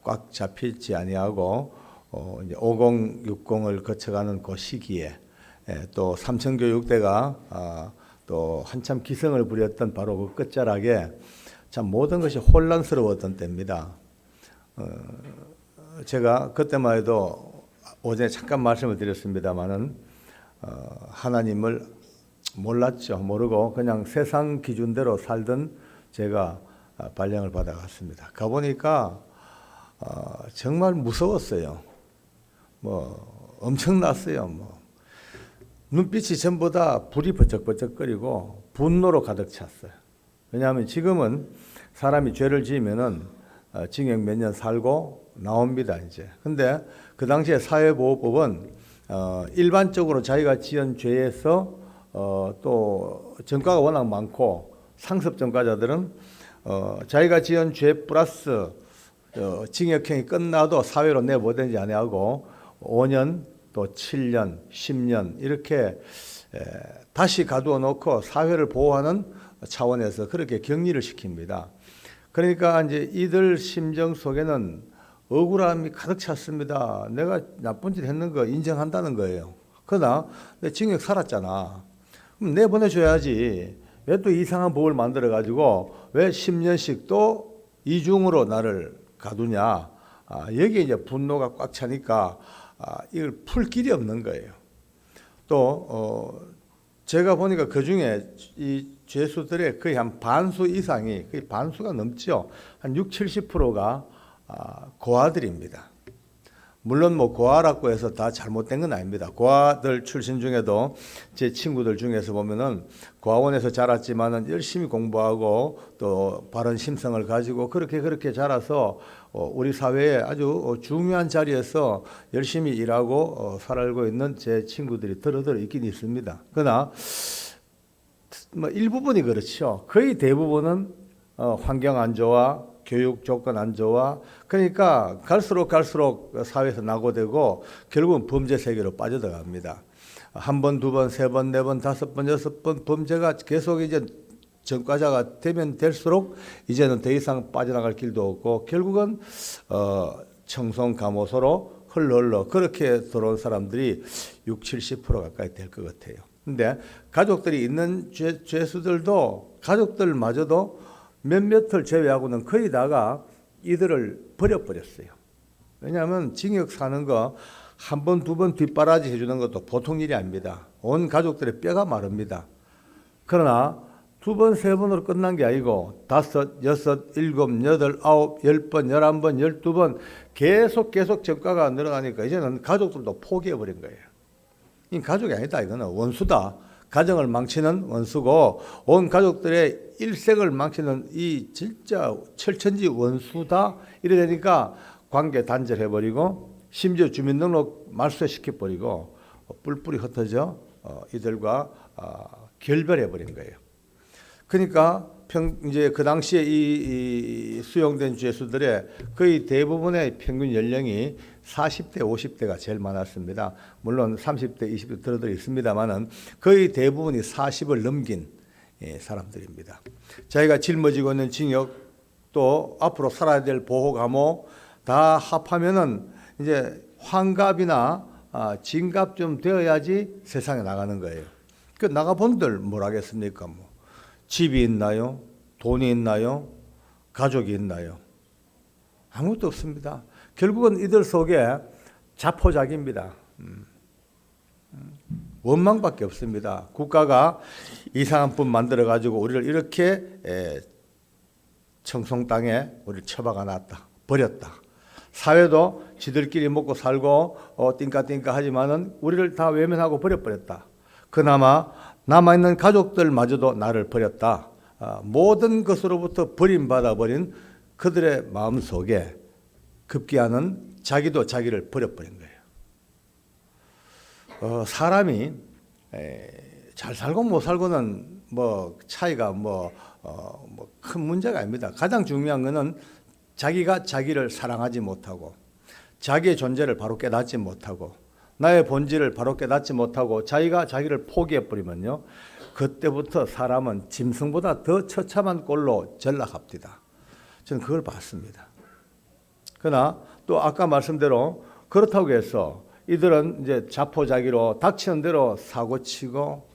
꽉 잡히지 아니하고 이제 5060을 거쳐가는 그 시기에 또 삼천교육대가 또 한참 기승을 부렸던 바로 그 끝자락에 참 모든 것이 혼란스러웠던 때입니다. 제가 그때만 해도 오전에 잠깐 말씀을 드렸습니다마는 하나님을 몰랐죠. 모르고 그냥 세상 기준대로 살던 제가 발령을 받아갔습니다. 가보니까 정말 무서웠어요. 뭐 엄청났어요. 뭐 눈빛이 전부 다 불이 버쩍버쩍거리고 분노로 가득 찼어요. 왜냐하면 지금은 사람이 죄를 지으면은 징역 몇 년 살고 나옵니다 이제. 근데 그 당시에 사회보호법은 일반적으로 자기가 지은 죄에서 또 전과가 워낙 많고 상습 전과자들은 자기가 지은 죄 플러스 징역형이 끝나도 사회로 내보내지 아니하고 5년 또 7년, 10년 이렇게 다시 가두어 놓고 사회를 보호하는 차원에서 그렇게 격리를 시킵니다. 그러니까 이제 이들 심정 속에는 억울함이 가득 찼습니다. 내가 나쁜 짓 했는 거 인정한다는 거예요. 그러나 내 징역 살았잖아. 그럼 내보내줘야지. 왜 또 이상한 법을 만들어 가지고 왜 10년씩 또 이중으로 나를 가두냐. 여기에 이제 분노가 꽉 차니까 이걸 풀 길이 없는 거예요. 또 제가 보니까 그 중에 이 죄수들의 거의 한 반수 이상이, 거의 반수가 넘죠. 한 60, 70%가 고아들입니다. 물론 뭐 고아라고 해서 다 잘못된 건 아닙니다. 고아들 출신 중에도 제 친구들 중에서 보면은 고아원에서 자랐지만은 열심히 공부하고 또 바른 심성을 가지고 그렇게 자라서 우리 사회에 아주 중요한 자리에서 열심히 일하고 살고 있는 제 친구들이 더러더러 있긴 있습니다. 그러나 뭐 일부분이 그렇죠. 거의 대부분은 환경 안 좋아, 교육 조건 안 좋아. 그러니까 갈수록 사회에서 낙오되고 결국은 범죄 세계로 빠져들어갑니다. 한 번, 두 번, 세 번, 네 번, 다섯 번, 여섯 번 범죄가 계속 이제 전과자가 되면 될수록 이제는 더 이상 빠져나갈 길도 없고 결국은 청송 감호소로 흘러 그렇게 들어온 사람들이 60, 70% 가까이 될 것 같아요. 근데 가족들이 있는 죄수들도 가족들마저도 몇몇을 제외하고는 거의 다가 이들을 버려버렸어요. 왜냐하면 징역 사는 거 한 번, 두 번 뒷바라지 해주는 것도 보통 일이 아닙니다. 온 가족들의 뼈가 마릅니다. 그러나 두 번, 세 번으로 끝난 게 아니고 다섯, 여섯, 일곱, 여덟, 아홉, 10번, 11번, 12번 계속 전과가 늘어나니까 이제는 가족들도 포기해버린 거예요. 이 가족이 아니다. 이거는 원수다. 가정을 망치는 원수고 온 가족들의 일생을 망치는 이 진짜 철천지 원수다. 이래 되니까 관계 단절해버리고 심지어 주민등록 말소시켜버리고 뿔뿔이 흩어져 이들과 결별해버린 거예요. 그러니까 이제 그 당시에 이 수용된 죄수들의 거의 대부분의 평균 연령이 40대, 50대가 제일 많았습니다. 물론 30대, 20대 들어들 있습니다만은 거의 대부분이 40을 넘긴 사람들입니다. 자기가 짊어지고 있는 징역 또 앞으로 살아야 될 보호 감호 다 합하면은 이제 환갑이나 진갑 좀 되어야지 세상에 나가는 거예요. 그 나가본들 뭘 하겠습니까? 뭐 집이 있나요? 돈이 있나요? 가족이 있나요? 아무것도 없습니다. 결국은 이들 속에 자포자기입니다. 원망밖에 없습니다. 국가가 이상한 법 만들어가지고 우리를 이렇게 청송 땅에 우리를 처박아 놨다. 버렸다. 사회도 지들끼리 먹고 살고 띵까띵까 하지만은 우리를 다 외면하고 버려버렸다. 그나마 남아있는 가족들마저도 나를 버렸다. 모든 것으로부터 버림받아버린 그들의 마음속에 급기야는 자기도 자기를 버려버린 거예요. 사람이 잘 살고 못 살고는 뭐 차이가 큰 문제가 아닙니다. 가장 중요한 것은 자기가 자기를 사랑하지 못하고 자기의 존재를 바로 깨닫지 못하고 나의 본질을 바로 깨닫지 못하고 자기가 자기를 포기해버리면요. 그때부터 사람은 짐승보다 더 처참한 꼴로 전락합니다. 저는 그걸 봤습니다. 그러나 또 아까 말씀대로 그렇다고 해서 이들은 이제 자포자기로 닥치는 대로 사고치고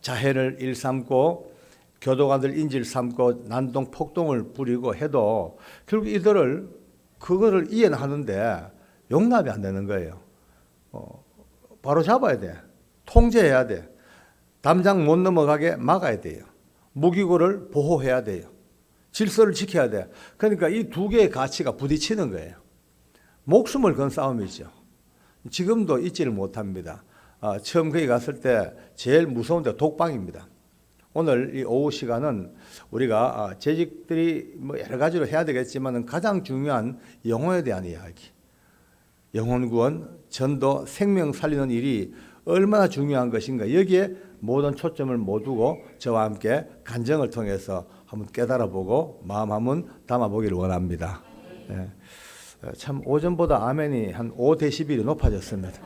자해를 일삼고 교도관들 인질 삼고 난동 폭동을 부리고 해도 결국 이들을 그거를 이해는 하는데 용납이 안 되는 거예요. 바로 잡아야 돼. 통제해야 돼. 담장 못 넘어가게 막아야 돼요. 무기고를 보호해야 돼요. 질서를 지켜야 돼. 그러니까 이 두 개의 가치가 부딪히는 거예요. 목숨을 건 싸움이죠. 지금도 잊지를 못합니다. 처음 거기 갔을 때 제일 무서운 데 독방입니다. 오늘 이 오후 시간은 우리가 재직들이 뭐 여러 가지로 해야 되겠지만 가장 중요한 영혼에 대한 이야기, 영혼 구원, 전도, 생명 살리는 일이 얼마나 중요한 것인가, 여기에 모든 초점을 못 두고 저와 함께 간증을 통해서 한번 깨달아보고 마음 한번 담아보기를 원합니다. 네. 참 오전보다 아멘이 한 5데시벨이 높아졌습니다.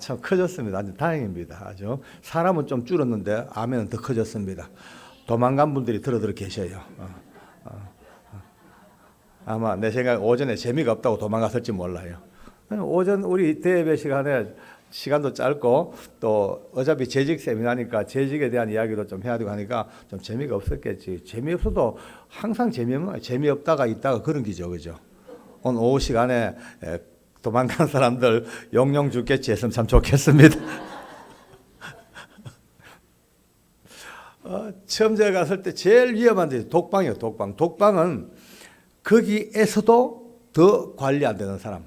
참 커졌습니다. 아주 다행입니다. 아주 사람은 좀 줄었는데 아멘은 더 커졌습니다. 도망간 분들이 들어 계셔요. 아마 내 생각에 오전에 재미가 없다고 도망갔을지 몰라요. 오전 우리 대예배 시간에 시간도 짧고 또 어차피 재직 세미나니까 재직에 대한 이야기도 좀 해야 되고 하니까 좀 재미가 없었겠지. 재미없어도 항상 재미없다가 있다가 그런 기죠, 그죠? 오늘 오후 시간에 도망간 사람들 용용 죽겠지 했으면 참 좋겠습니다. 처음 제가 갔을 때 제일 위험한 데 독방이에요. 독방은 거기에서도 더 관리 안 되는 사람,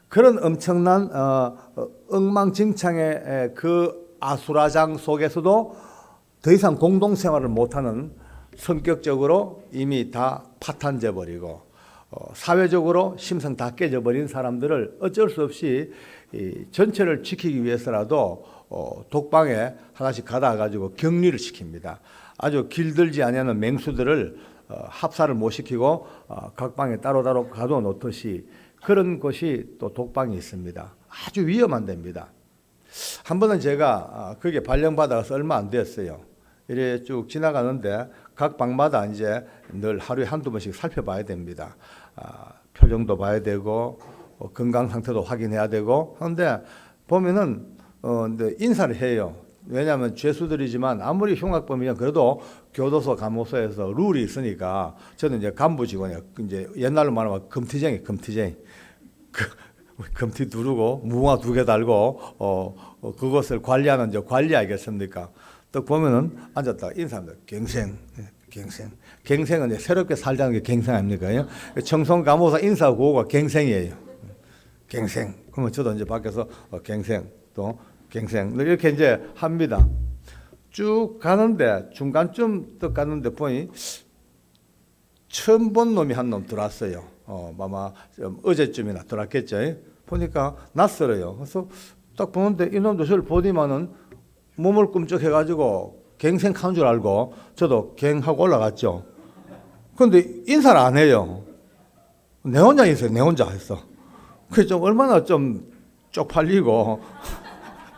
그런 엄청난 엉망진창의 그 아수라장 속에서도 더 이상 공동생활을 못하는, 성격적으로 이미 다 파탄져 버리고 사회적으로 심성 다 깨져버린 사람들을 어쩔 수 없이 전체를 지키기 위해서라도 독방에 하나씩 가다 가지고 격리를 시킵니다. 아주 길들지 아니하는 맹수들을 합사를 못 시키고 각 방에 따로 가둬 놓듯이 그런 곳이 또 독방이 있습니다. 아주 위험한 데입니다. 한 번은 제가 거기에 발령받아서 얼마 안 됐어요. 이래 쭉 지나가는데 각 방마다 이제 늘 하루에 한두 번씩 살펴봐야 됩니다. 표정도 봐야 되고 건강 상태도 확인해야 되고 하는데 보면은 인사를 해요. 왜냐하면 죄수들이지만 아무리 흉악범이면 그래도 교도소 감호소에서 룰이 있으니까 저는 이제 간부 직원이에요. 이제 옛날로 말하면 금티쟁이. 금티 두르고 무궁화 2개 달고 그것을 관리하는 저 관리 아니겠습니까? 또 보면은 앉았다 인사합니다. 갱생은 이제 새롭게 살자는 게 갱생 아닙니까? 청송 감호사 인사 구호가 갱생이에요. 갱생. 그러면 저도 이제 밖에서 갱생 또 갱생 이렇게 이제 합니다. 쭉 가는데 중간쯤 또 갔는데 보니 처음 본 놈이 한 놈 들어왔어요. 아마 어제쯤이나 들어왔겠죠. 보니까 낯설어요. 그래서 딱 보는데 이놈도 저를 보더니만은 몸을 꿈쩍해가지고 갱생한 줄 알고 저도 갱하고 올라갔죠. 그런데 인사를 안 해요. 내 혼자 인사해, 내 혼자 했어. 그래서 좀 얼마나 좀 쪽팔리고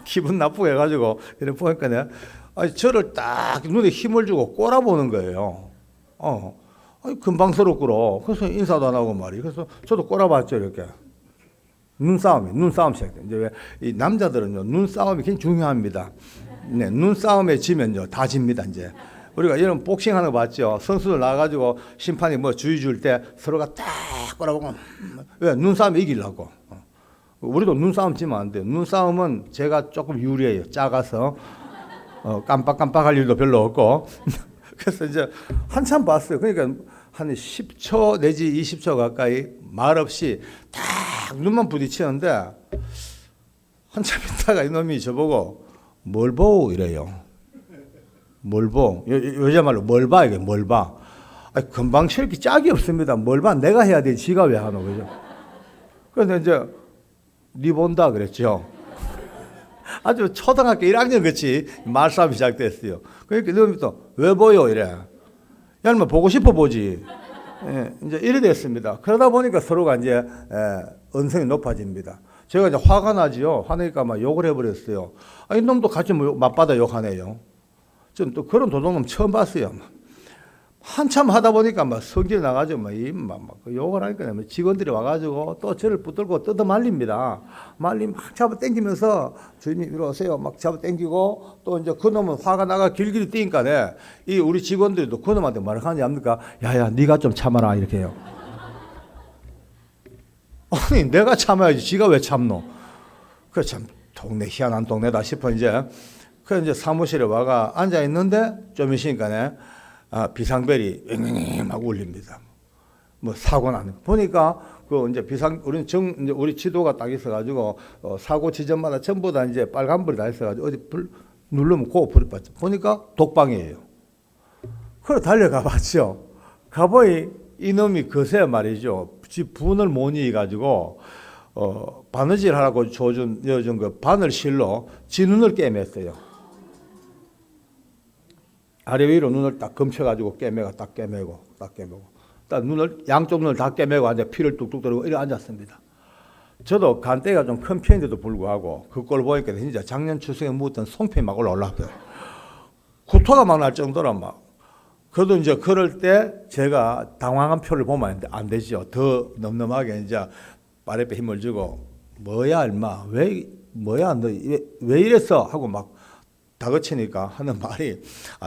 기분 나쁘게 해가지고 이렇게 보니까 내가 저를 딱 눈에 힘을 주고 꼬라보는 거예요. 금방스럽구로. 그래서 인사도 안 하고 말이에요. 그래서 저도 꼬라봤죠, 이렇게. 눈싸움 시작돼요. 이제 왜 이 남자들은요, 눈싸움이 굉장히 중요합니다. 네, 눈싸움에 지면요, 다 집니다, 이제. 우리가 이런 복싱 하는 거 봤죠? 선수들 나와가지고 심판이 뭐 주의 줄 때 서로가 딱 꼬라보고, 왜? 눈싸움에 이기려고. 우리도 눈싸움 지면 안 돼요. 눈싸움은 제가 조금 유리해요. 작아서. 깜빡깜빡할 일도 별로 없고. 그래서 이제 한참 봤어요. 그러니까 한 10초 내지 20초 가까이 말없이 딱 눈만 부딪히는데 한참 있다가 이놈이 저보고 뭘 보고 이래요. 뭘 보? 요즘 말로 뭘 봐, 이게 뭘 봐. 금방 이렇게 짝이 없습니다. 뭘 봐? 내가 해야 돼. 지가 왜 하노, 그죠? 그래서 이제 니 본다 그랬죠. 아주 초등학교 1학년 같이 말싸움이 시작됐어요. 그러니까 이놈이 또 왜 보여 이래. 야뭐 보고 싶어 보지. 이제 이래 됐습니다. 그러다 보니까 서로가 이제 언성이 높아집니다. 제가 이제 화가 나지요. 화내니까 막 욕을 해버렸어요. 이놈도 같이 맞받아 욕하네요. 좀 또 그런 도둑놈 처음 봤어요. 한참 하다 보니까 막 성질 나가지고 막 욕을 하니까 직원들이 와가지고 또 저를 붙들고 뜯어 말립니다. 막 잡아 당기면서 주인님 이리 오세요. 막 잡아 당기고 또 이제 그놈은 화가 나가 길길이 뛰니까 이 우리 직원들도 그놈한테 말을 하는지 압니까? 야야 네가 좀 참아라 이렇게 해요. 아니 내가 참아야지 지가 왜 참노? 그 참 동네 희한한 동네다 싶어 이제. 그 이제 사무실에 와가 앉아 있는데 좀 있으니까 비상벨이 앵앵앵 막 울립니다. 뭐 사고 나는 보니까 그 이제 우리는 이제 우리 지도가 딱 있어가지고 사고 지점마다 전부 다 이제 빨간불이 다 있어가지고 어디 불 누르면 고 불이 빠져. 보니까 독방이에요. 그래 달려가 봤죠. 가보니 이놈이 그새 말이죠. 지 분을 못 이겨가지고 바느질 하라고 여준 그 바늘실로 지 눈을 깨맸어요. 아래 위로 눈을 딱 검쳐가지고 딱 깨매고 딱 양쪽 눈을 다 깨매고 앉아 피를 뚝뚝 떨고 이래 앉았습니다. 저도 간대가 좀 큰 편인데도 불구하고 그 꼴 보니까 진짜 작년 추석에 묻었던 송편이 막 올라왔어요. 구토가 막 날 정도로 막. 그래도 이제 그럴 때 제가 당황한 표를 보면 안 되죠. 더 넘넘하게 이제 아랫배 힘을 주고 뭐야 임마 뭐야 너 왜 이랬어 하고 막 다그치니까 하는 말이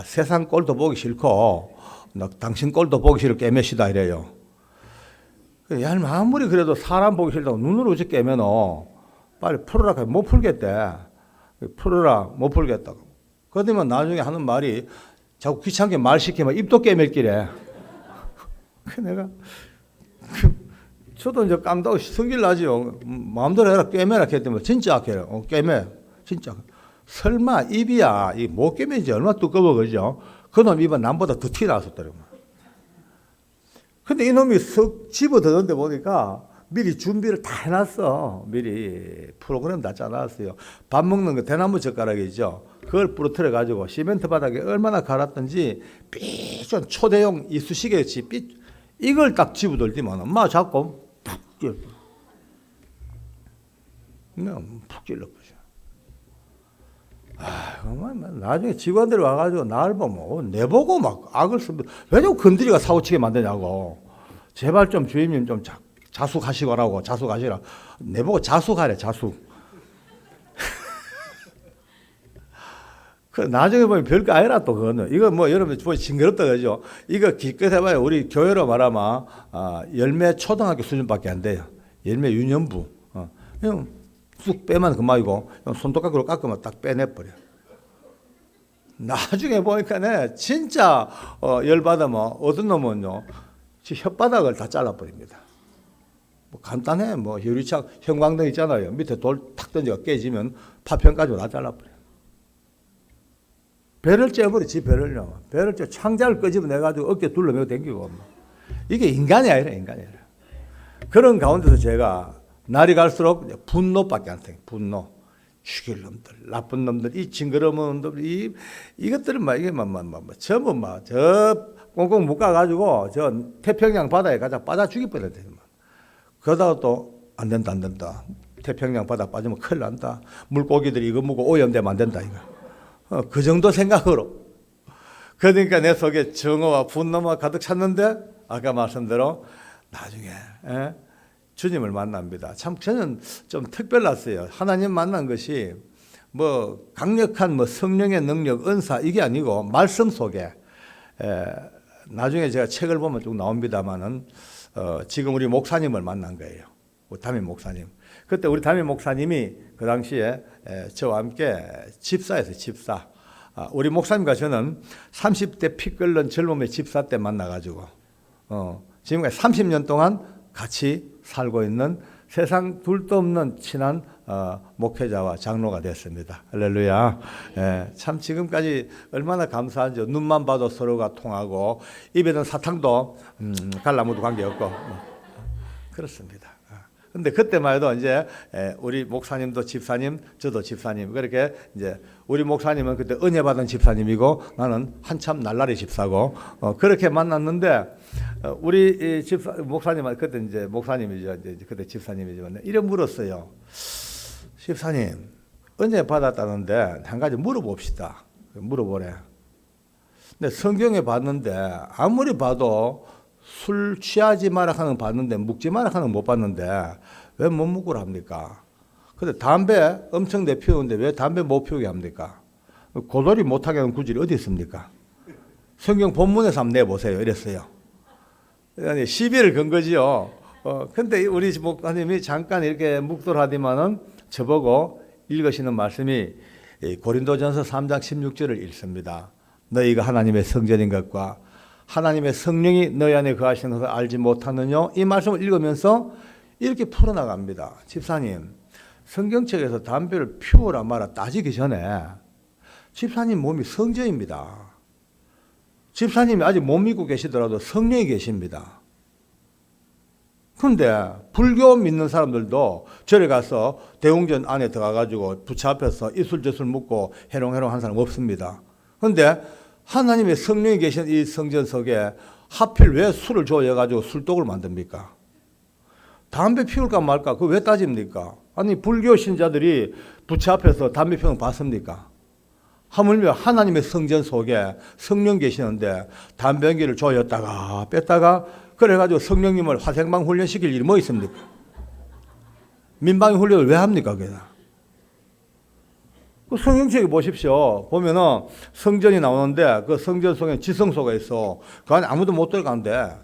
세상 꼴도 보기 싫고 당신 꼴도 보기 싫어 깨매시다 이래요. 야 아무리 그래도 사람 보기 싫다고 눈으로 어찌 깨매노 빨리 풀어라 못 풀겠대. 풀어라 못 풀겠다고. 그러더니 나중에 하는 말이 자꾸 귀찮게 말 시키면 입도 깨맬기래. 그 내가 저도 이제 깜다고 성질 나지요. 마음대로 해라 깨매라 했더니 진짜 깨래. 깨매 진짜. 설마 입이야 이 못 깨매지 얼마나 두꺼워 그죠? 그놈 입은 남보다 더 티 나왔었더라고. 근데 이놈이 석 집어드는데 보니까 미리 준비를 다 해놨어. 미리 프로그램 다 짜놨어요. 밥 먹는 거 대나무 젓가락이죠. 그걸 부러뜨려 가지고 시멘트 바닥에 얼마나 갈았던지 삐전 초대용 이쑤시개같이 이걸 딱 집어들더만 엄마 자꾸 푹 찔러보죠. 나중에 직원들이 와가지고 나를 보면 내보고 막 악을 씁니다. 왜 자꾸 건드리가 사고치게 만드냐고. 제발 좀 주임님 좀 자숙하시라고 자숙하시라. 내보고 자숙하래 자숙. 그 나중에 보면 별거 아니라 또 그거는 이거 뭐 여러분 보기 징그럽다 그죠. 이거 기껏 해봐야 우리 교회로 말하면 열매 초등학교 수준밖에 안 돼요. 열매 유년부. 그냥 쑥 빼면 그만이고 손톱깎이로 깎으면 딱 빼내버려. 나중에 보니까 진짜 열받으면 어떤 놈은요 혓바닥을 다 잘라버립니다. 뭐 간단해. 뭐 유리창 형광등 있잖아요. 밑에 돌 탁 던져가 깨지면 파편까지 다 잘라버려. 배를 째버리지 배를요. 배를 째 창자를 끄집어내가지고 어깨 둘러매고 댕기고. 이게 인간이 아니라 인간이 아니라. 그런 가운데서 제가 날이 갈수록 분노밖에 안 돼. 분노. 죽일 놈들, 나쁜 놈들, 이 징그러운 놈들, 이것들은 막 이게 전부 저 꽁꽁 묶어가지고 저 태평양 바다에 가자 빠져 죽일 뻔했대. 그러다가 또 안 된다. 태평양 바다 빠지면 큰일 난다. 물고기들이 이거 먹고 오염되면 안 된다 이거. 그 정도 생각으로. 그러니까 내 속에 정오와 분노가 가득 찼는데 아까 말씀대로 나중에 주님을 만납니다. 참 저는 좀 특별했어요. 하나님 만난 것이 뭐 강력한 뭐 성령의 능력, 은사 이게 아니고 말씀 속에 나중에 제가 책을 보면 쭉 나옵니다만은 지금 우리 목사님을 만난 거예요. 우리 담임 목사님. 그때 우리 담임 목사님이 그 당시에 저와 함께 집사였어요. 집사. 우리 목사님과 저는 30대 피 끓는 젊음의 집사 때 만나가지고 지금까지 30년 동안 같이 살고 있는 세상 둘도 없는 친한 목회자와 장로가 됐습니다. 할렐루야. 참 지금까지 얼마나 감사한지. 눈만 봐도 서로가 통하고 입에는 사탕도 갈라무도 관계없고 그렇습니다. 근데 그때만 해도 이제 우리 목사님도 집사님, 저도 집사님. 그렇게 이제 우리 목사님은 그때 은혜 받은 집사님이고 나는 한참 날라리 집사고 그렇게 만났는데 우리 집사 목사님은 그때 이제 목사님이죠. 이제 그때 집사님이지만 이래 물었어요. 집사님 은혜 받았다는데 한 가지 물어봅시다. 물어보래. 근데 성경에 봤는데 아무리 봐도 술 취하지 마라 하는 거 봤는데 묵지 마라 하는 거 못 봤는데 왜 못 묵으라 합니까? 근데 담배 엄청 내 피우는데 왜 담배 못 피우게 합니까? 고돌이 못하게 하는 구절이 어디 있습니까? 성경 본문에서 한번 내보세요. 이랬어요. 아니, 시비를 건 거지요. 근데 우리 목사님이 잠깐 이렇게 묵돌하더만은 저보고 읽으시는 말씀이 고린도전서 3장 16절을 읽습니다. 너희가 하나님의 성전인 것과 하나님의 성령이 너희 안에 거하시는 것을 알지 못하느냐? 이 말씀을 읽으면서 이렇게 풀어나갑니다. 집사님, 성경책에서 담배를 피우라 마라 따지기 전에 집사님 몸이 성전입니다. 집사님이 아직 못 믿고 계시더라도 성령이 계십니다. 그런데 불교 믿는 사람들도 절에 가서 대웅전 안에 들어가가지고 부처 앞에서 이술저술 묻고 해롱해롱 한 사람 없습니다. 그런데 하나님의 성령이 계신 이 성전 속에 하필 왜 술을 조여가지고 술독을 만듭니까? 담배 피울까 말까 그거 왜 따집니까? 아니 불교 신자들이 부처 앞에서 담배 피우는 거 봤습니까? 하물며 하나님의 성전 속에 성령 계시는데 담배 연기를 조였다가 뺐다가 그래가지고 성령님을 화생방 훈련시킬 일이 뭐 있습니까? 민방위 훈련을 왜 합니까? 그 성경책에 보십시오. 보면은 성전이 나오는데 그 성전 속에 지성소가 있어. 그 안에 아무도 못 들어가는데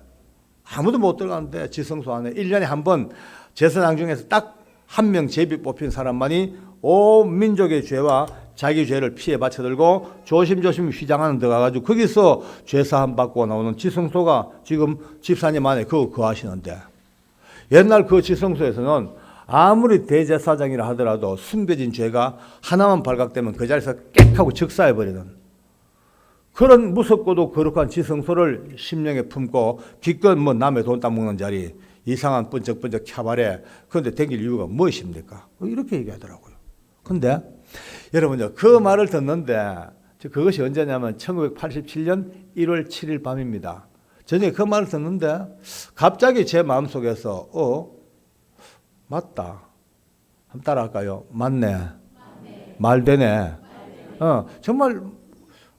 지성소 안에 1년에 한 번 제사장 중에서 딱 한 명 제비 뽑힌 사람만이 온 민족의 죄와 자기 죄를 피해 바쳐들고 조심조심 휘장하는 데 가가지고 거기서 죄사함 받고 나오는 지성소가 지금 집사님 안에 그거 거하시는데 옛날 그 지성소에서는 아무리 대제사장이라 하더라도 숨겨진 죄가 하나만 발각되면 그 자리에서 깨하고 즉사해버리는 그런 무섭고도 거룩한 지성소를 심령에 품고 기껏 뭐 남의 돈 따먹는 자리 이상한 번쩍번쩍 캬바레 그런데 댕길 이유가 무엇입니까? 이렇게 얘기하더라고요. 근데 여러분요 그 말을 듣는데 그것이 언제냐면 1987년 1월 7일 밤입니다. 저녁에 그 말을 듣는데 갑자기 제 마음속에서 맞다. 한번 따라할까요? 맞네. 말되네. 정말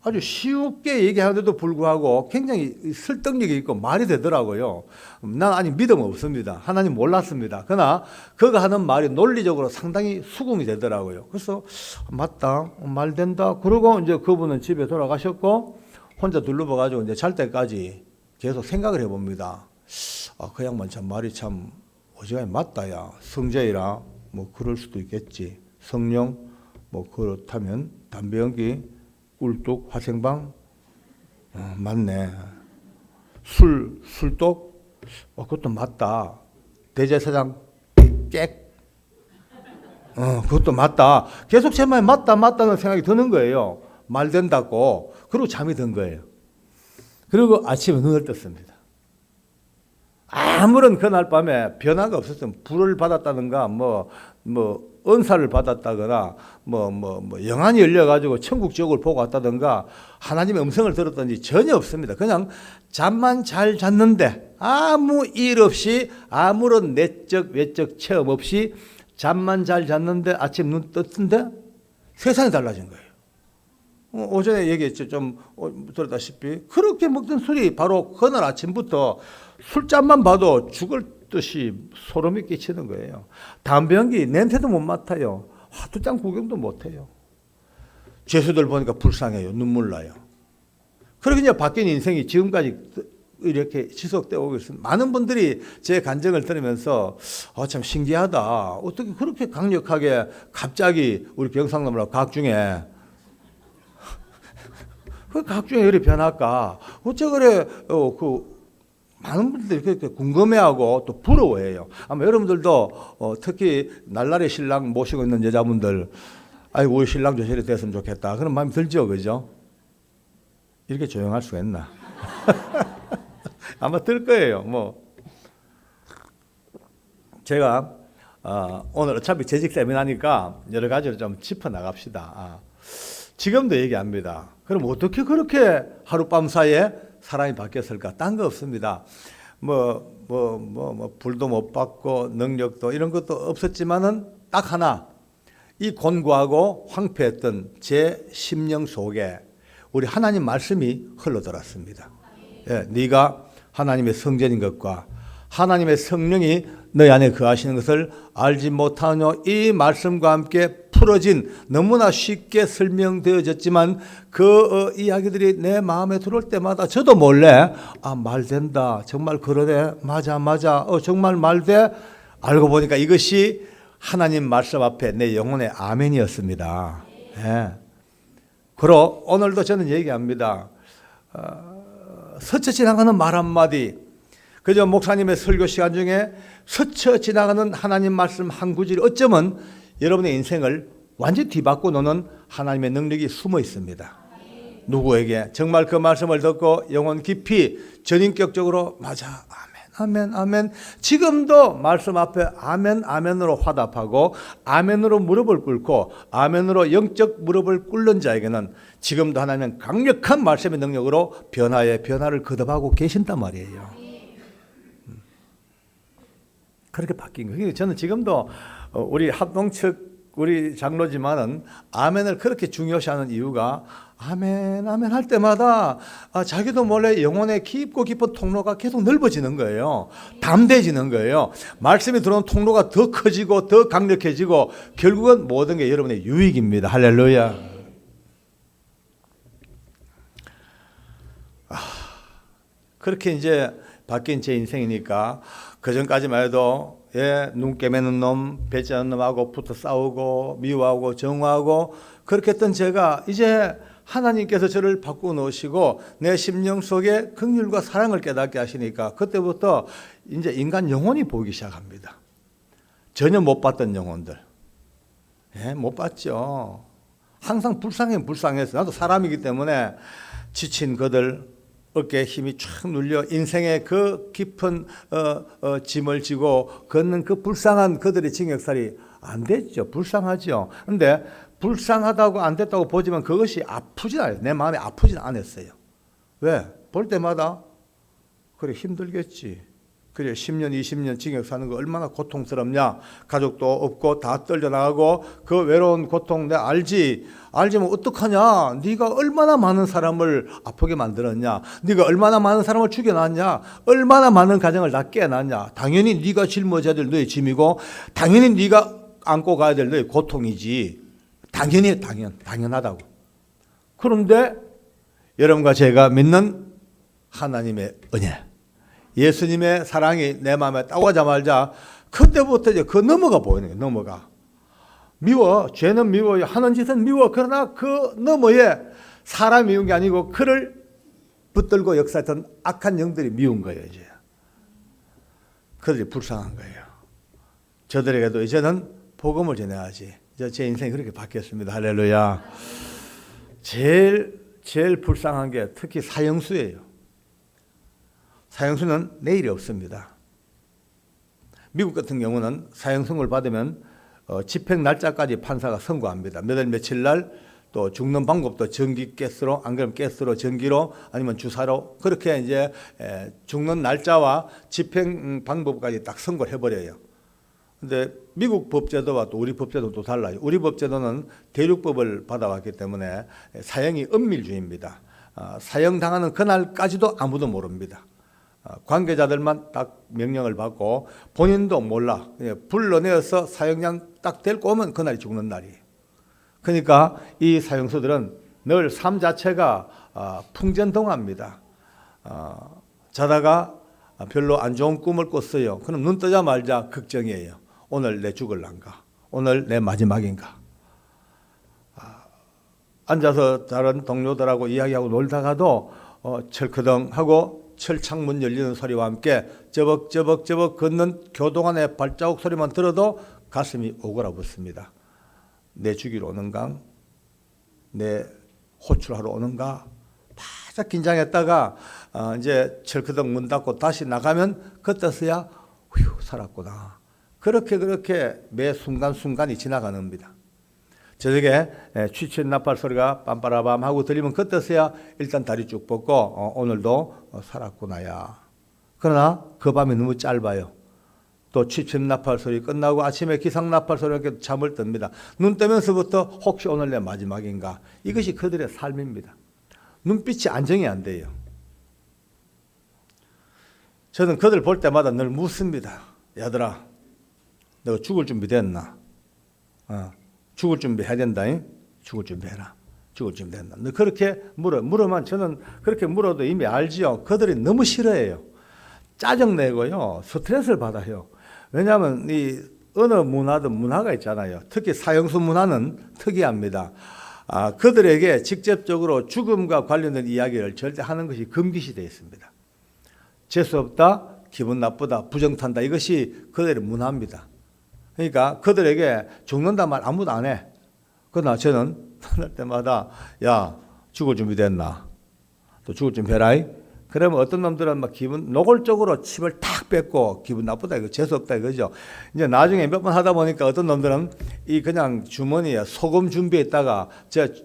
아주 쉽게 얘기하는데도 불구하고 굉장히 설득력이 있고 말이 되더라고요. 난 아직 믿음 없습니다. 하나님 몰랐습니다. 그러나 그가 하는 말이 논리적으로 상당히 수긍이 되더라고요. 그래서 맞다. 말 된다. 그러고 이제 그분은 집에 돌아가셨고 혼자 둘러봐가지고 이제 잘 때까지 계속 생각을 해봅니다. 그 양반 참 말이 참 어지간히 맞다. 야. 성자이라 뭐 그럴 수도 있겠지. 성령 뭐 그렇다면 담배 연기 꿀뚝, 화생방, 맞네. 술독, 그것도 맞다. 대제사장, 깨, 그것도 맞다. 계속 제 말에 맞다는 생각이 드는 거예요. 말 된다고. 그리고 잠이 든 거예요. 그리고 아침에 눈을 떴습니다. 아무런 그날 밤에 변화가 없었어요. 불을 받았다든가, 은사를 받았다거나, 영안이 열려가지고 천국 지옥을 보고 왔다든가, 하나님의 음성을 들었던지 전혀 없습니다. 그냥 잠만 잘 잤는데, 아무 일 없이, 아무런 내적, 외적 체험 없이 잠만 잘 잤는데 아침 눈 떴는데 세상이 달라진 거예요. 오전에 얘기했죠. 좀 들었다시피. 그렇게 먹던 술이 바로 그날 아침부터 술잔만 봐도 죽을 듯이 소름이 끼치는 거예요. 담배 연기 냄새도 못 맡아요. 화투장 구경도 못 해요. 죄수들 보니까 불쌍해요. 눈물 나요. 그렇게 이제 바뀐 인생이 지금까지 이렇게 지속되어 오고 있습니다. 많은 분들이 제 간증을 들으면서 참 신기하다. 어떻게 그렇게 강력하게 갑자기 우리 경상남도 각중에 그 각중에 이렇게 변할까? 어째 그래? 많은 분들이 그렇게 궁금해하고 또 부러워해요. 아마 여러분들도 특히 날라리 신랑 모시고 있는 여자분들, 아이고 우리 신랑도 저리 됐으면 좋겠다. 그런 마음이 들죠, 그죠? 이렇게 조용할 수가 있나? 아마 들 거예요. 제가 오늘 어차피 재직 세미나니까 여러 가지를 좀 짚어 나갑시다. 지금도 얘기합니다. 그럼 어떻게 그렇게 하룻밤 사이에 사람이 바뀌었을까? 딴 거 없습니다. 불도 못 받고 능력도 이런 것도 없었지만은 딱 하나, 이 곤고하고 황폐했던 제 심령 속에 우리 하나님 말씀이 흘러들었습니다. 예, 네가 하나님의 성전인 것과 하나님의 성령이 너희 안에 거하시는 것을 알지 못하노. 이 말씀과 함께 풀어진, 너무나 쉽게 설명되어졌지만 그 이야기들이 내 마음에 들어올 때마다 저도 몰래 말된다, 정말 그러네, 맞아 정말 말돼. 알고 보니까 이것이 하나님 말씀 앞에 내 영혼의 아멘이었습니다. 예. 그러 오늘도 저는 얘기합니다. 스쳐 지나가는 말 한마디, 그저 목사님의 설교 시간 중에 스쳐 지나가는 하나님 말씀 한 구절이 어쩌면 여러분의 인생을 완전히 뒤바꿔 놓는 하나님의 능력이 숨어 있습니다. 누구에게 정말 그 말씀을 듣고 영혼 깊이 전인격적으로 맞아, 아멘, 아멘, 지금도 말씀 앞에 아멘, 아멘으로 화답하고 아멘으로 무릎을 꿇고 아멘으로 영적 무릎을 꿇는 자에게는 지금도 하나님은 강력한 말씀의 능력으로 변화를 거듭하고 계신단 말이에요. 그렇게 바뀐 거예요. 저는 지금도 우리 합동측 우리 장로지만은 아멘을 그렇게 중요시하는 이유가 아멘 할 때마다 자기도 몰래 영혼의 깊고 깊은 통로가 계속 넓어지는 거예요. 담대해지는 거예요. 말씀이 들어오는 통로가 더 커지고 더 강력해지고 결국은 모든 게 여러분의 유익입니다. 할렐루야. 그렇게 이제 바뀐 제 인생이니까 그전까지만 해도 눈 깨매는 놈, 배지 않는 놈하고 붙어 싸우고 미워하고 정화하고 그렇게 했던 제가 이제 하나님께서 저를 바꾸어 놓으시고 내 심령 속에 긍휼과 사랑을 깨닫게 하시니까 그때부터 이제 인간 영혼이 보이기 시작합니다. 전혀 못 봤던 영혼들. 못 봤죠. 항상 불쌍해서 나도 사람이기 때문에 지친 그들 어깨에 힘이 쫙 눌려 인생의 그 깊은 짐을 지고 걷는 그 불쌍한 그들의 징역살이 안 됐죠. 불쌍하죠. 그런데 불쌍하다고 안 됐다고 보지만 그것이 아프진 않아요. 내 마음이 아프진 않았어요. 왜? 볼 때마다 그래 힘들겠지. 그래 10년 20년 징역 사는 거 얼마나 고통스럽냐. 가족도 없고 다 떨려나가고 그 외로운 고통 내가 알지만 어떡하냐. 네가 얼마나 많은 사람을 아프게 만들었냐. 네가 얼마나 많은 사람을 죽여놨냐. 얼마나 많은 가정을 다 깨놨냐. 당연히 네가 짊어져야 될 너의 짐이고 당연히 네가 안고 가야 될 너의 고통이지. 당연하다고. 그런데 여러분과 제가 믿는 하나님의 은혜, 예수님의 사랑이 내 마음에 딱 오자마자 그때부터 이제 그 넘어가 보이는 거예요. 넘어가. 미워. 죄는 미워요. 하는 짓은 미워. 그러나 그 너머에 사람이 미운 게 아니고 그를 붙들고 역사했던 악한 영들이 미운 거예요. 이제. 그들이 불쌍한 거예요. 저들에게도 이제는 복음을 전해야지. 이제 제 인생이 그렇게 바뀌었습니다. 할렐루야. 제일 불쌍한 게 특히 사형수예요. 사형수는 내일이 없습니다. 미국 같은 경우는 사형선고를 받으면 집행 날짜까지 판사가 선고합니다. 몇 월 며칠 날 또 죽는 방법도 전기가스로, 안 그러면 가스로, 전기로, 아니면 주사로 그렇게 이제 죽는 날짜와 집행 방법까지 딱 선고를 해버려요. 근데 미국 법제도와 또 우리 법제도도 달라요. 우리 법제도는 대륙법을 받아왔기 때문에 사형이 은밀주의입니다. 사형당하는 그날까지도 아무도 모릅니다. 관계자들만 딱 명령을 받고 본인도 몰라. 불러내어서 사형장 딱 데리고 오면 그날이 죽는 날이에요. 그러니까 이 사형수들은 늘 삶 자체가 풍전등화입니다. 자다가 별로 안 좋은 꿈을 꿨어요. 그럼 눈 뜨자마자 걱정이에요. 오늘 내 죽을란가? 오늘 내 마지막인가? 앉아서 다른 동료들하고 이야기하고 놀다가도 철커덩하고 철창문 열리는 소리와 함께 저벅저벅 걷는 교도관의 발자국 소리만 들어도 가슴이 오그라붙습니다. 내 죽이러 오는가? 내 호출하러 오는가? 바짝 긴장했다가 이제 철커덩 문 닫고 다시 나가면 그때서야 휴 살았구나. 그렇게 매 순간순간이 지나가는 겁니다. 저녁에 취침 나팔 소리가 빰빠라밤 하고 들리면 그때서야 일단 다리 쭉 뻗고 오늘도 살았구나야. 그러나 그 밤이 너무 짧아요. 또 취침 나팔 소리 끝나고 아침에 기상 나팔 소리가 잠을 듭니다. 눈 뜨면서부터 혹시 오늘 내 마지막인가? 이것이 그들의 삶입니다. 눈빛이 안정이 안 돼요. 저는 그들 볼 때마다 늘 묻습니다. 야들아, 너가 죽을 준비 됐나? 죽을 준비 해야 된다. 죽을 준비해라. 죽을 준비 됐나? 너 그렇게 물으면 저는 그렇게 물어도 이미 알지요. 그들이 너무 싫어해요. 짜증내고요. 스트레스를 받아요. 왜냐하면 이 어느 문화든 문화가 있잖아요. 특히 사형수 문화는 특이합니다. 그들에게 직접적으로 죽음과 관련된 이야기를 절대 하는 것이 금기시 되어 있습니다. 재수없다, 기분 나쁘다, 부정탄다, 이것이 그들의 문화입니다. 그러니까 그들에게 죽는다 말 아무도 안 해. 그러나 저는 만날 때마다 야, 죽을 준비 됐나? 또 죽을 준비해라. 그러면 어떤 놈들은 막 기분 노골적으로 침을 탁 뱉고 기분 나쁘다, 이거 재수없다 이거죠. 이제 나중에 몇 번 하다 보니까 어떤 놈들은 이 그냥 주머니에 소금 준비했다가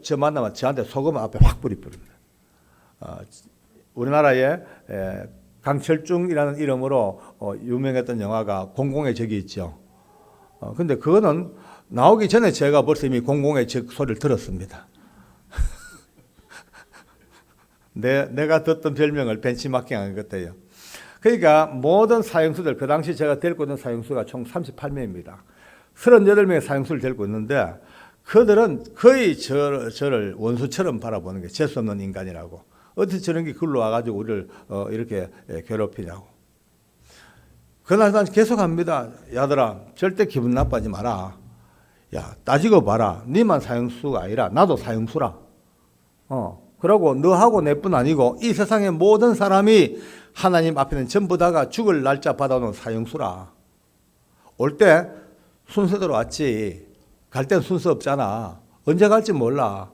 저 만나면 저한테 소금 앞에 확 뿌립니다. 우리나라에 강철중이라는 이름으로 유명했던 영화가 공공의 적이 있죠. 근데 그거는 나오기 전에 제가 벌써 이미 공공의 적 소리를 들었습니다. 내가 듣던 별명을 벤치마킹한 것 같아요. 그러니까 모든 사형수들, 그 당시 제가 데리고 있는 사형수가 총 38명입니다. 38명의 사형수를 데리고 있는데 그들은 거의 저를 원수처럼 바라보는 게 재수없는 인간이라고. 어떻게 저런 게 글로 와가지고 우리를 이렇게 괴롭히냐고. 그날 난 계속 합니다. 야들아, 절대 기분 나빠하지 마라. 야, 따지고 봐라. 니만 사형수가 아니라 나도 사형수라. 그러고 너하고 내뿐 아니고 이 세상의 모든 사람이 하나님 앞에는 전부 다가 죽을 날짜 받아놓은 사형수라. 올 때 순서대로 왔지. 갈 땐 순서 없잖아. 언제 갈지 몰라.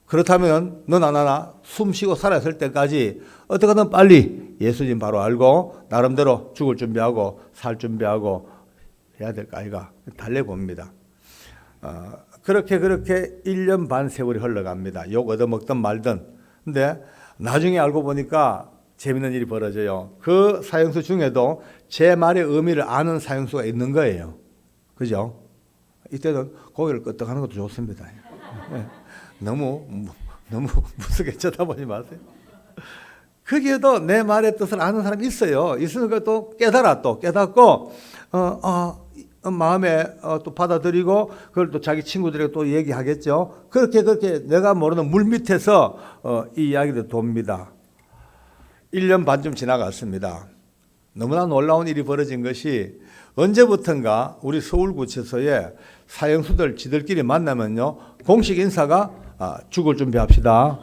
그렇다면 너나 나나 숨 쉬고 살아있을 때까지 어떻게든 빨리 예수님 바로 알고 나름대로 죽을 준비하고 살 준비하고 해야 될 거 아이가 달래봅니다. 그렇게 1년 반 세월이 흘러갑니다. 욕 얻어먹든 말든. 근데 나중에 알고 보니까 재밌는 일이 벌어져요. 그 사형수 중에도 제 말의 의미를 아는 사형수가 있는 거예요. 그죠? 이때는 고개를 끄덕하는 것도 좋습니다. 너무 무섭게 쳐다보지 마세요. 거기에도 내 말의 뜻을 아는 사람이 있어요. 있으니까 또 깨닫고 마음에 또 받아들이고 그걸 또 자기 친구들에게 또 얘기하겠죠. 그렇게 내가 모르는 물 밑에서 이 이야기도 돕니다. 1년 반쯤 지나갔습니다. 너무나 놀라운 일이 벌어진 것이 언제부턴가 우리 서울구치소에 사형수들 지들끼리 만나면요, 공식 인사가 죽을 준비합시다.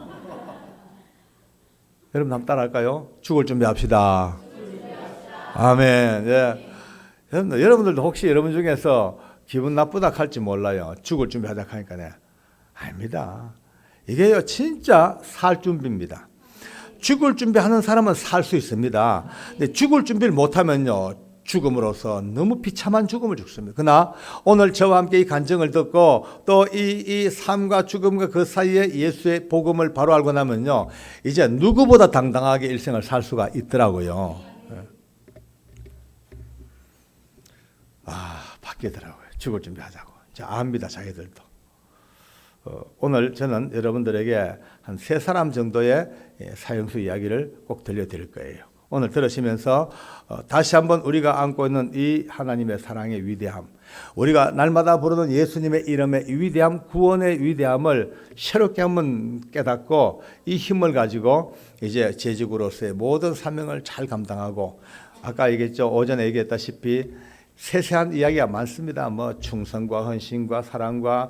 여러분 한번 따라할까요? 죽을 준비합시다. 아멘. 예. 여러분들도 혹시 여러분 중에서 기분 나쁘다 할지 몰라요. 죽을 준비하자 하니까 아닙니다. 이게요 진짜 살 준비입니다. 죽을 준비하는 사람은 살 수 있습니다. 근데 죽을 준비를 못하면요 죽음으로써 너무 비참한 죽음을 죽습니다. 그러나 오늘 저와 함께 이 간증을 듣고 또 이 삶과 죽음과 그 사이에 예수의 복음을 바로 알고 나면요 이제 누구보다 당당하게 일생을 살 수가 있더라고요. 바뀌더라고요. 죽을 준비하자고. 압니다, 자기들도. 오늘 저는 여러분들에게 한 3사람 정도의 사형수 이야기를 꼭 들려드릴 거예요. 오늘 들으시면서 다시 한번 우리가 안고 있는 이 하나님의 사랑의 위대함, 우리가 날마다 부르는 예수님의 이름의 위대함, 구원의 위대함을 새롭게 한번 깨닫고 이 힘을 가지고 이제 재직으로서의 모든 사명을 잘 감당하고, 아까 얘기했죠. 오전에 얘기했다시피 세세한 이야기가 많습니다. 충성과 헌신과 사랑과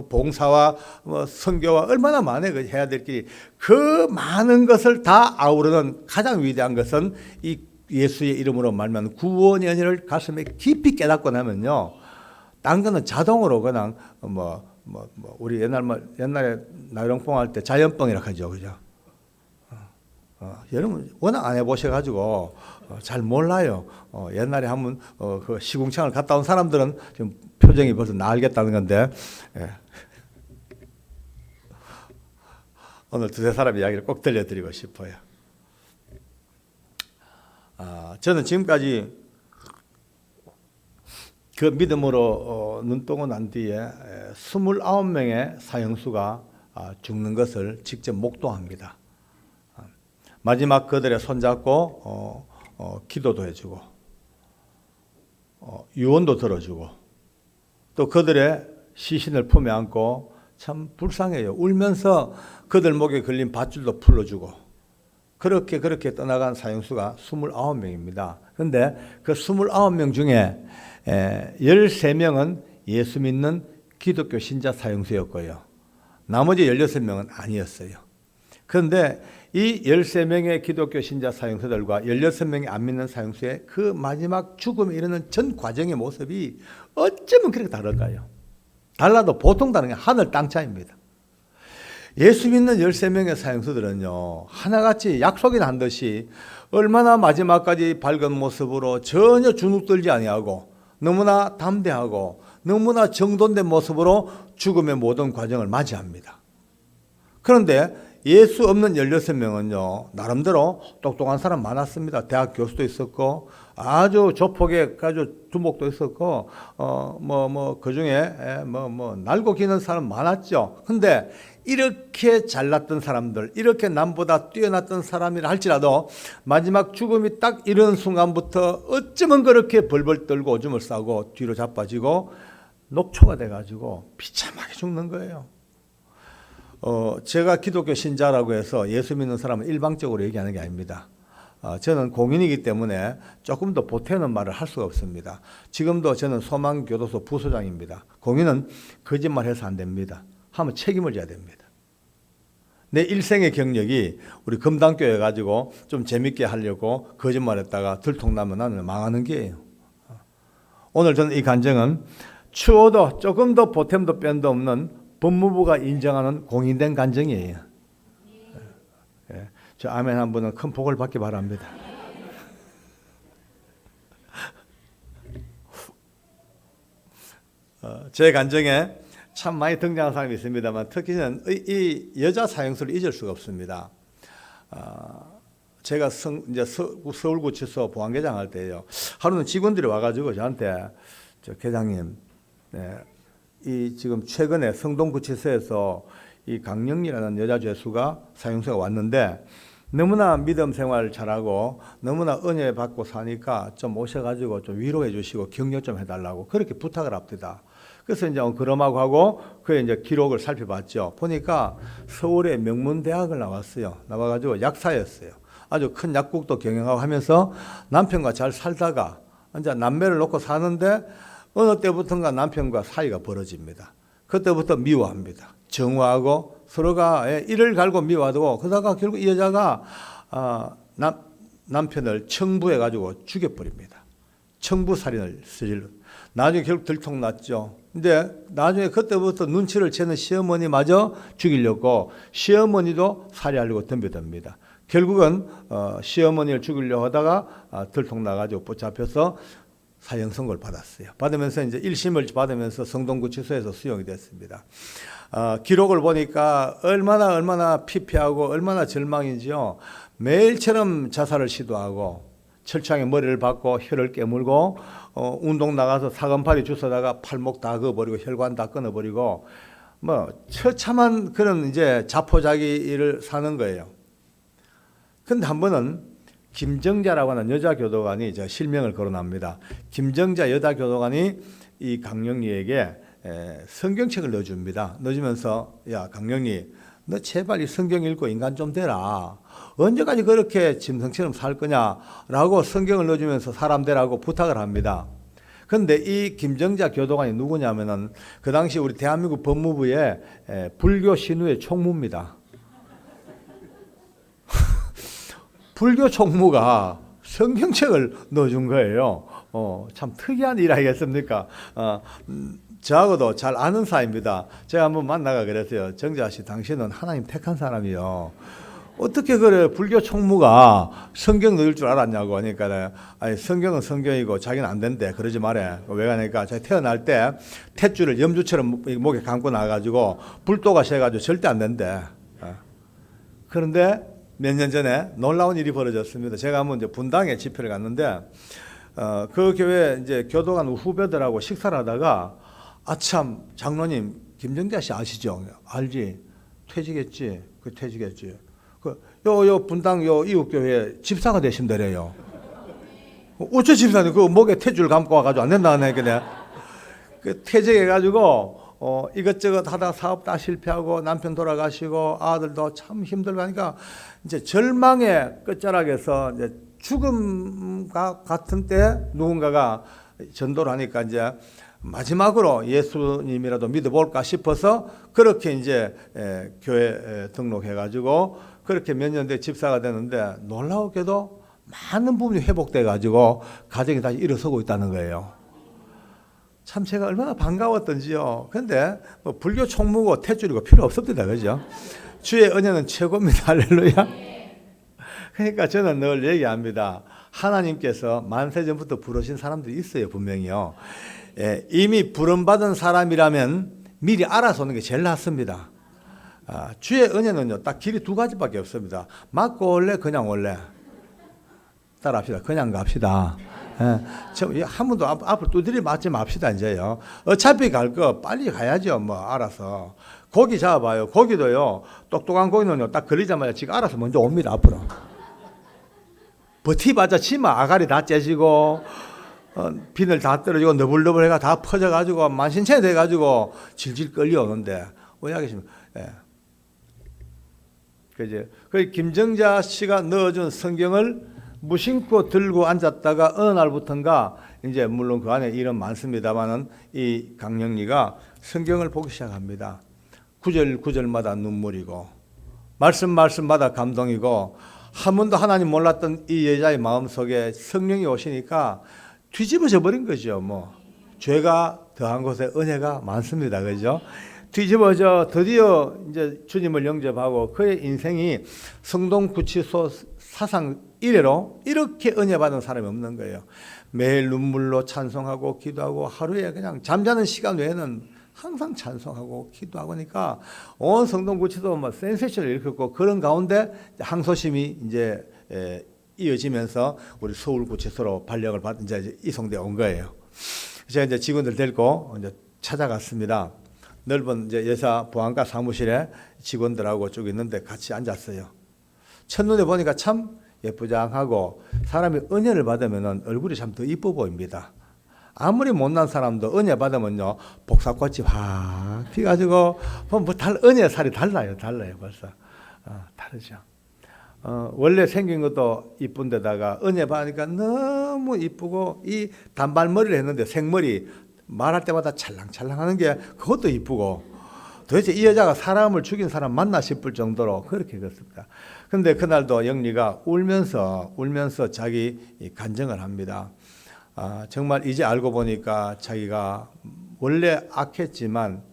봉사와 선교와 얼마나 많아요. 해야 될 길이. 그 많은 것을 다 아우르는 가장 위대한 것은 이 예수의 이름으로 말하면 구원의 은혜를 가슴에 깊이 깨닫고 나면요, 딴 거는 자동으로 그냥 우리 옛날에 나이롱뽕 할 때 자연뽕이라 하죠, 그죠? 여러분 워낙 안 해보셔가지고 잘 몰라요. 옛날에 한번 그 시궁창을 갔다 온 사람들은 지금 표정이 벌써 나알겠다는 건데, 오늘 2-3사람 이야기를 꼭 들려드리고 싶어요. 저는 지금까지 그 믿음으로 눈 뜨고 난 뒤에 29명의 사형수가 죽는 것을 직접 목도합니다. 마지막 그들의 손잡고 기도도 해주고 유언도 들어주고 또 그들의 시신을 품에 안고 참 불쌍해요. 울면서 그들 목에 걸린 밧줄도 풀어주고 그렇게 떠나간 사형수가 29명입니다. 그런데 그 29명 중에 13명은 예수 믿는 기독교 신자 사형수였고요. 나머지 16명은 아니었어요. 그런데 이 13명의 기독교 신자 사형수들과 16명의 안 믿는 사형수의 그 마지막 죽음에 이르는 전 과정의 모습이 어쩌면 그렇게 다를까요? 달라도 보통 다른 게 하늘 땅 차이입니다. 예수 믿는 13명의 사형수들은요, 하나같이 약속이나 한 듯이 얼마나 마지막까지 밝은 모습으로 전혀 주눅들지 아니하고 너무나 담대하고 너무나 정돈된 모습으로 죽음의 모든 과정을 맞이합니다. 그런데 예수 없는 16명은요, 나름대로 똑똑한 사람 많았습니다. 대학 교수도 있었고, 아주 조폭의 아주 두목도 있었고, 그 중에, 날고 기는 사람 많았죠. 근데 이렇게 잘났던 사람들, 이렇게 남보다 뛰어났던 사람이라 할지라도 마지막 죽음이 딱 이런 순간부터 어쩌면 그렇게 벌벌 떨고 오줌을 싸고 뒤로 자빠지고 녹초가 돼가지고 비참하게 죽는 거예요. 제가 기독교 신자라고 해서 예수 믿는 사람은 일방적으로 얘기하는 게 아닙니다. 저는 공인이기 때문에 조금 더 보태는 말을 할 수가 없습니다. 지금도 저는 소망교도소 부소장입니다. 공인은 거짓말해서 안 됩니다. 하면 책임을 져야 됩니다. 내 일생의 경력이 우리 금당교회 가지고 좀 재밌게 하려고 거짓말했다가 들통나면 나는 망하는 게예요. 오늘 저는 이 간증은 추워도 조금 더 보탬도 뺀도 없는 법무부가 인정하는 공인된 간증이에요. 저 아멘 한 분은 큰 복을 받기 바랍니다. 제 간증에 참 많이 등장한 사람이 있습니다만 특히는 이 여자 사형수를 잊을 수가 없습니다. 제가 이제 서울구치소 보안계장 할 때요. 하루는 직원들이 와가지고 저한테 계장님, 이 지금 최근에 성동구치소에서 이 강영리라는 여자 죄수가 사형수가 왔는데 너무나 믿음 생활 잘하고 너무나 은혜 받고 사니까 좀 오셔가지고 좀 위로해 주시고 격려 좀 해달라고 그렇게 부탁을 합니다. 그래서 이제 그럼하고 하고 그 이제 기록을 살펴봤죠. 보니까 서울의 명문대학을 나왔어요. 나와가지고 약사였어요. 아주 큰 약국도 경영하고 하면서 남편과 잘 살다가 이제 남매를 놓고 사는데 어느 때부터인가 남편과 사이가 벌어집니다. 그때부터 미워합니다. 정화하고 서로가 이를 갈고 미워하고 그러다가 결국 이 여자가 남편을 청부해가지고 죽여버립니다. 청부살인을 저질러. 나중에 결국 들통났죠. 근데 나중에 그때부터 눈치를 채는 시어머니마저 죽이려고 시어머니도 살해하려고 덤벼듭니다. 결국은 시어머니를 죽이려고 하다가 들통나가지고 붙잡혀서 사형 선고를 받았어요. 받으면서 이제 1심을 받으면서 성동구치소에서 수용이 됐습니다. 기록을 보니까 얼마나 피폐하고 얼마나 절망인지요. 매일처럼 자살을 시도하고 철창에 머리를 박고 혀를 깨물고 운동 나가서 사건팔이 주워다가 팔목 다 그어버리고 혈관 다 끊어버리고 뭐 처참한 그런 이제 자포자기를 사는 거예요. 근데 한 번은 김정자라고 하는 여자 교도관이 실명을 거론합니다. 김정자 여자 교도관이 이 강영리에게 성경책을 넣어줍니다. 넣어주면서 야 강영리 너 제발 이 성경 읽고 인간 좀 되라. 언제까지 그렇게 짐승처럼 살 거냐라고 성경을 넣어주면서 사람 되라고 부탁을 합니다. 그런데 이 김정자 교도관이 누구냐면은 그 당시 우리 대한민국 법무부의 불교 신우의 총무입니다. 불교 총무가 성경책을 넣어준 거예요. 참 특이한 일 아니겠습니까? 저하고도 잘 아는 사이입니다. 제가 한번 만나가 그랬어요. 정자 씨, 당신은 하나님 택한 사람이요. 어떻게 그래 불교 총무가 성경 넣을 줄 알았냐고 하니까 아니 성경은 성경이고 자기는 안 된대. 그러지 말해. 왜 그러니까 제가 태어날 때 탯줄을 염주처럼 목에 감고 나가지고 불도가 새가지고 절대 안 된대. 그런데 몇 년 전에 놀라운 일이 벌어졌습니다. 제가 한번 이제 분당에 집회를 갔는데 그 교회 이제 교도관 후배들하고 식사를 하다가 아참 장로님 김정자 씨 아시죠? 알지? 퇴직했지. 그 퇴직했지. 요 분당 요 이웃교회 집사가 되신다래요. 어째 집사님 그 목에 퇴줄 감고 와가지고 안 된다 하네 그냥. 그 퇴직해가지고 이것저것 하다 사업 다 실패하고 남편 돌아가시고 아들도 참 힘들고 하니까 이제 절망의 끝자락에서 이제 죽음 같은 때 누군가가 전도를 하니까 이제 마지막으로 예수님이라도 믿어볼까 싶어서 그렇게 이제 교회 등록해가지고 그렇게 몇 년 뒤에 집사가 되는데 놀라웠게도 많은 부분이 회복돼가지고 가정이 다시 일어서고 있다는 거예요. 참 제가 얼마나 반가웠던지요. 그런데 뭐 불교 총무고 탯줄이고 필요 없습니다. 그죠? 주의 은혜는 최고입니다. 할렐루야. 그러니까 저는 늘 얘기합니다. 하나님께서 만세전부터 부르신 사람들이 있어요. 분명히요. 이미 부름받은 사람이라면 미리 알아서 오는 게 제일 낫습니다. 주의 은혜는요, 딱 길이 두 가지밖에 없습니다. 맞고 올래, 그냥 올래. 따라합시다. 그냥 갑시다. 한 번도 앞을 두드리 맞지 맙시다, 이제요. 어차피 갈 거 빨리 가야죠, 뭐, 알아서. 고기 잡아봐요. 고기도요, 똑똑한 고기는요, 딱 걸리자마자 지가 알아서 먼저 옵니다, 앞으로. 버티봤자 치마 아가리 다 째지고, 비늘 다 떨어지고, 너불너불해가 다 퍼져가지고, 만신창이 돼가지고, 질질 끌려오는데, 왜 하겠습니까? 그죠? 그 김정자 씨가 넣어준 성경을 무심코 들고 앉았다가 어느 날부터인가 이제 물론 그 안에 일은 많습니다만은 이 강영리가 성경을 보기 시작합니다. 구절 구절마다 눈물이고 말씀마다 감동이고 한 번도 하나님 몰랐던 이 여자의 마음속에 성령이 오시니까 뒤집어져 버린 거죠. 뭐 죄가 더한 곳에 은혜가 많습니다. 그죠? 뒤집어져 드디어 이제 주님을 영접하고 그의 인생이 성동구치소 사상 이래로 이렇게 은혜 받은 사람이 없는 거예요. 매일 눈물로 찬송하고 기도하고 하루에 그냥 잠자는 시간 외에는 항상 찬송하고 기도하고 하니까 온 성동구치소 뭐 센세이션을 일으켰고 그런 가운데 항소심이 이제 이어지면서 우리 서울구치소로 발령을 받은 이제 이송돼 온 거예요. 제가 이제 직원들 데리고 이제 찾아갔습니다. 넓은 이제 여사 보안과 사무실에 직원들하고 쭉 있는데 같이 앉았어요. 첫눈에 보니까 참 예쁘장하고 사람이 은혜를 받으면 얼굴이 참 더 이뻐 보입니다. 아무리 못난 사람도 은혜 받으면요 복사꽃이 확 피가지고 은혜 살이 달라요 벌써 다르죠. 원래 생긴 것도 이쁜데다가 은혜 받으니까 너무 이쁘고 이 단발머리를 했는데 생머리 말할 때마다 찰랑찰랑하는 게 그것도 이쁘고 도대체 이 여자가 사람을 죽인 사람 맞나 싶을 정도로 그렇게 그렇습니다. 그런데 그날도 영리가 울면서 자기 간증을 합니다. 정말 이제 알고 보니까 자기가 원래 악했지만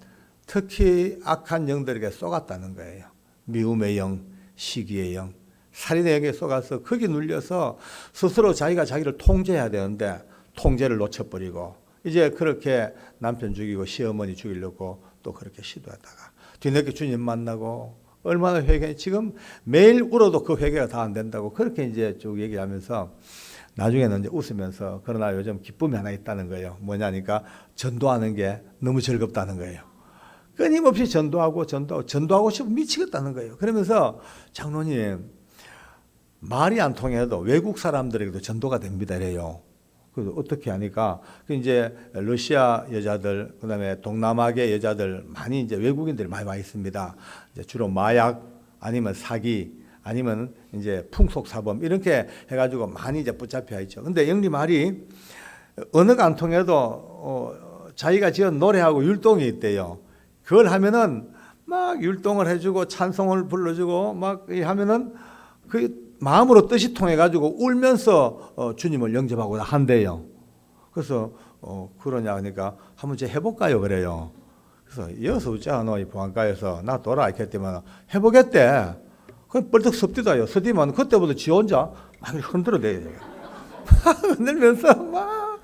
특히 악한 영들에게 쏘갔다는 거예요. 미움의 영, 시기의 영, 살인의 영에 쏘가서 거기 눌려서 스스로 자기가 자기를 통제해야 되는데 통제를 놓쳐버리고 이제 그렇게 남편 죽이고 시어머니 죽이려고 또 그렇게 시도하다가 뒤늦게 주님 만나고 얼마나 회개 지금 매일 울어도 그 회개가 다 안 된다고 그렇게 이제 쭉 얘기하면서 나중에는 이제 웃으면서 그러나 요즘 기쁨이 하나 있다는 거예요. 뭐냐니까 전도하는 게 너무 즐겁다는 거예요. 끊임없이 전도하고 싶어 미치겠다는 거예요. 그러면서 장로님 말이 안 통해도 외국 사람들에게도 전도가 됩니다. 이래요. 그래서 어떻게 하니까 이제 러시아 여자들 그다음에 동남아계 여자들 많이 이제 외국인들이 많이 와 있습니다. 이제 주로 마약 아니면 사기 아니면 이제 풍속 사범 이렇게 해가지고 많이 이제 붙잡혀 있죠. 근데 영리 말이 언어가 안 통해도 자기가 지은 노래하고 율동이 있대요. 그걸 하면은 막 율동을 해주고 찬송을 불러주고 막 하면은 그 마음으로 뜻이 통해가지고 울면서 주님을 영접하고 한대요. 그래서 그러냐 하니까 한번 제가 해볼까요? 그래요. 그래서 이어서 웃자노 이 보안과에서 나 돌아 이렇게 했더만 해보겠대. 그럼 뻘떡 섭디다요. 섭디만 그때부터 지 혼자 막 흔들어대요. 흔들면서 막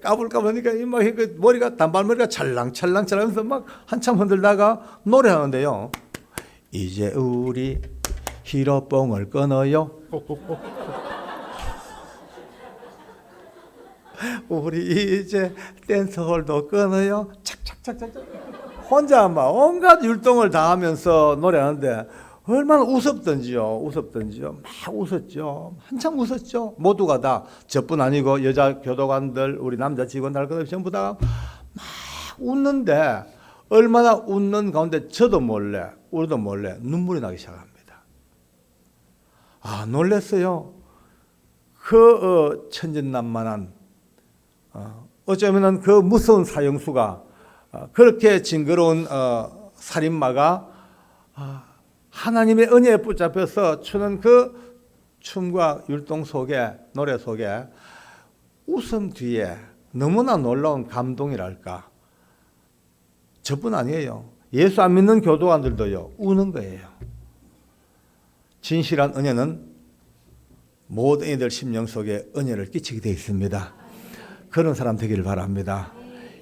까불까불하니까 막 머리가 단발머리가 찰랑찰랑찰랑하면서 막 한참 흔들다가 노래하는데요. 이제 우리 히로뽕을 끊어요. 우리 이제 댄스홀도 끊어요. 착착착착 혼자 막 온갖 율동을 다 하면서 노래하는데 얼마나 우습던지요. 막 웃었죠. 한참 웃었죠. 모두가 다 저뿐 아니고 여자 교도관들, 우리 남자 직원들 전부 다 막 웃는데 얼마나 웃는 가운데 저도 몰래, 우리도 몰래 눈물이 나기 시작합니다. 아, 놀랐어요. 천진난만한 어쩌면은 그 무서운 사형수가 그렇게 징그러운 살인마가 하나님의 은혜에 붙잡혀서 추는 그 춤과 율동 속에, 노래 속에 웃음 뒤에 너무나 놀라운 감동이랄까. 저뿐 아니에요. 예수 안 믿는 교도관들도요, 우는 거예요. 진실한 은혜는 모든 이들 심령 속에 은혜를 끼치게 되어 있습니다. 그런 사람 되기를 바랍니다.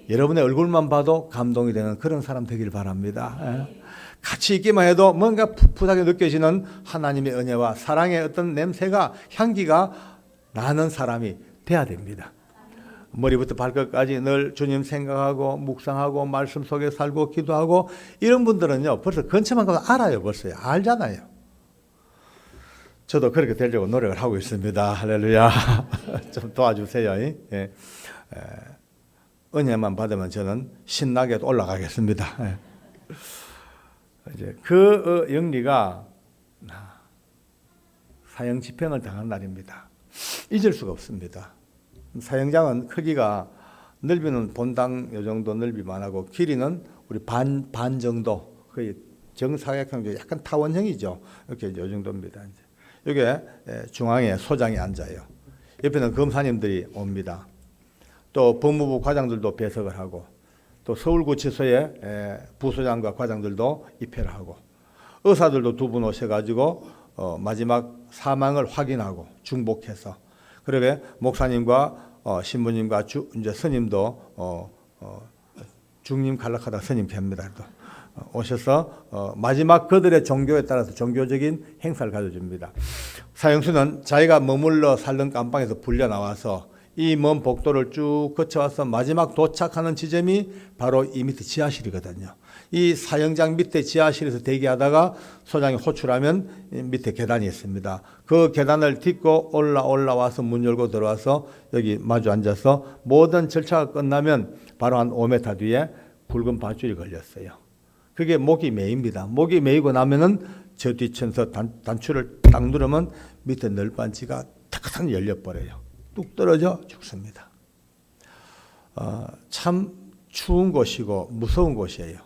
여러분의 얼굴만 봐도 감동이 되는 그런 사람 되기를 바랍니다. 같이 있기만 해도 뭔가 풋풋하게 느껴지는 하나님의 은혜와 사랑의 어떤 냄새가, 향기가 나는 사람이 돼야 됩니다. 머리부터 발끝까지 늘 주님 생각하고 묵상하고 말씀 속에 살고 기도하고 이런 분들은요, 벌써 근처만 가도 알아요. 벌써 알잖아요. 저도 그렇게 되려고 노력을 하고 있습니다. 할렐루야. 좀 도와주세요. 예. 은혜만 받으면 저는 신나게 올라가겠습니다. 예. 이제 그 영리가 사형 집행을 당한 날입니다. 잊을 수가 없습니다. 사형장은 크기가, 넓이는 본당 요 정도 넓이만 하고 길이는 우리 반 정도, 거의 정사각형, 약간 타원형이죠. 이렇게 요 정도입니다. 이제 여기에 중앙에 소장이 앉아요. 옆에는 검사님들이 옵니다. 또 법무부 과장들도 배석을 하고, 또 서울구치소에 부소장과 과장들도 입회를 하고, 의사들도 두 분 오셔가지고 마지막 사망을 확인하고 중복해서, 그러게 목사님과 신부님과 이제 스님도 중님 갈락하다 스님 됩니다. 오셔서 마지막 그들의 종교에 따라서 종교적인 행사를 가져줍니다. 사형수는 자기가 머물러 살던 감방에서 불려 나와서 이 먼 복도를 쭉 거쳐와서 마지막 도착하는 지점이 바로 이 밑에 지하실이거든요. 이 사형장 밑에 지하실에서 대기하다가 소장이 호출하면 밑에 계단이 있습니다. 그 계단을 딛고 올라와서 문 열고 들어와서 여기 마주 앉아서 모든 절차가 끝나면 바로 한 5m 뒤에 굵은 밧줄이 걸렸어요. 그게 목이 메입니다. 목이 메이고 나면은 저 뒤천서 단추를 딱 누르면 밑에 널빤지가 탁탁 열려버려요. 뚝 떨어져 죽습니다. 참 추운 곳이고 무서운 곳이에요.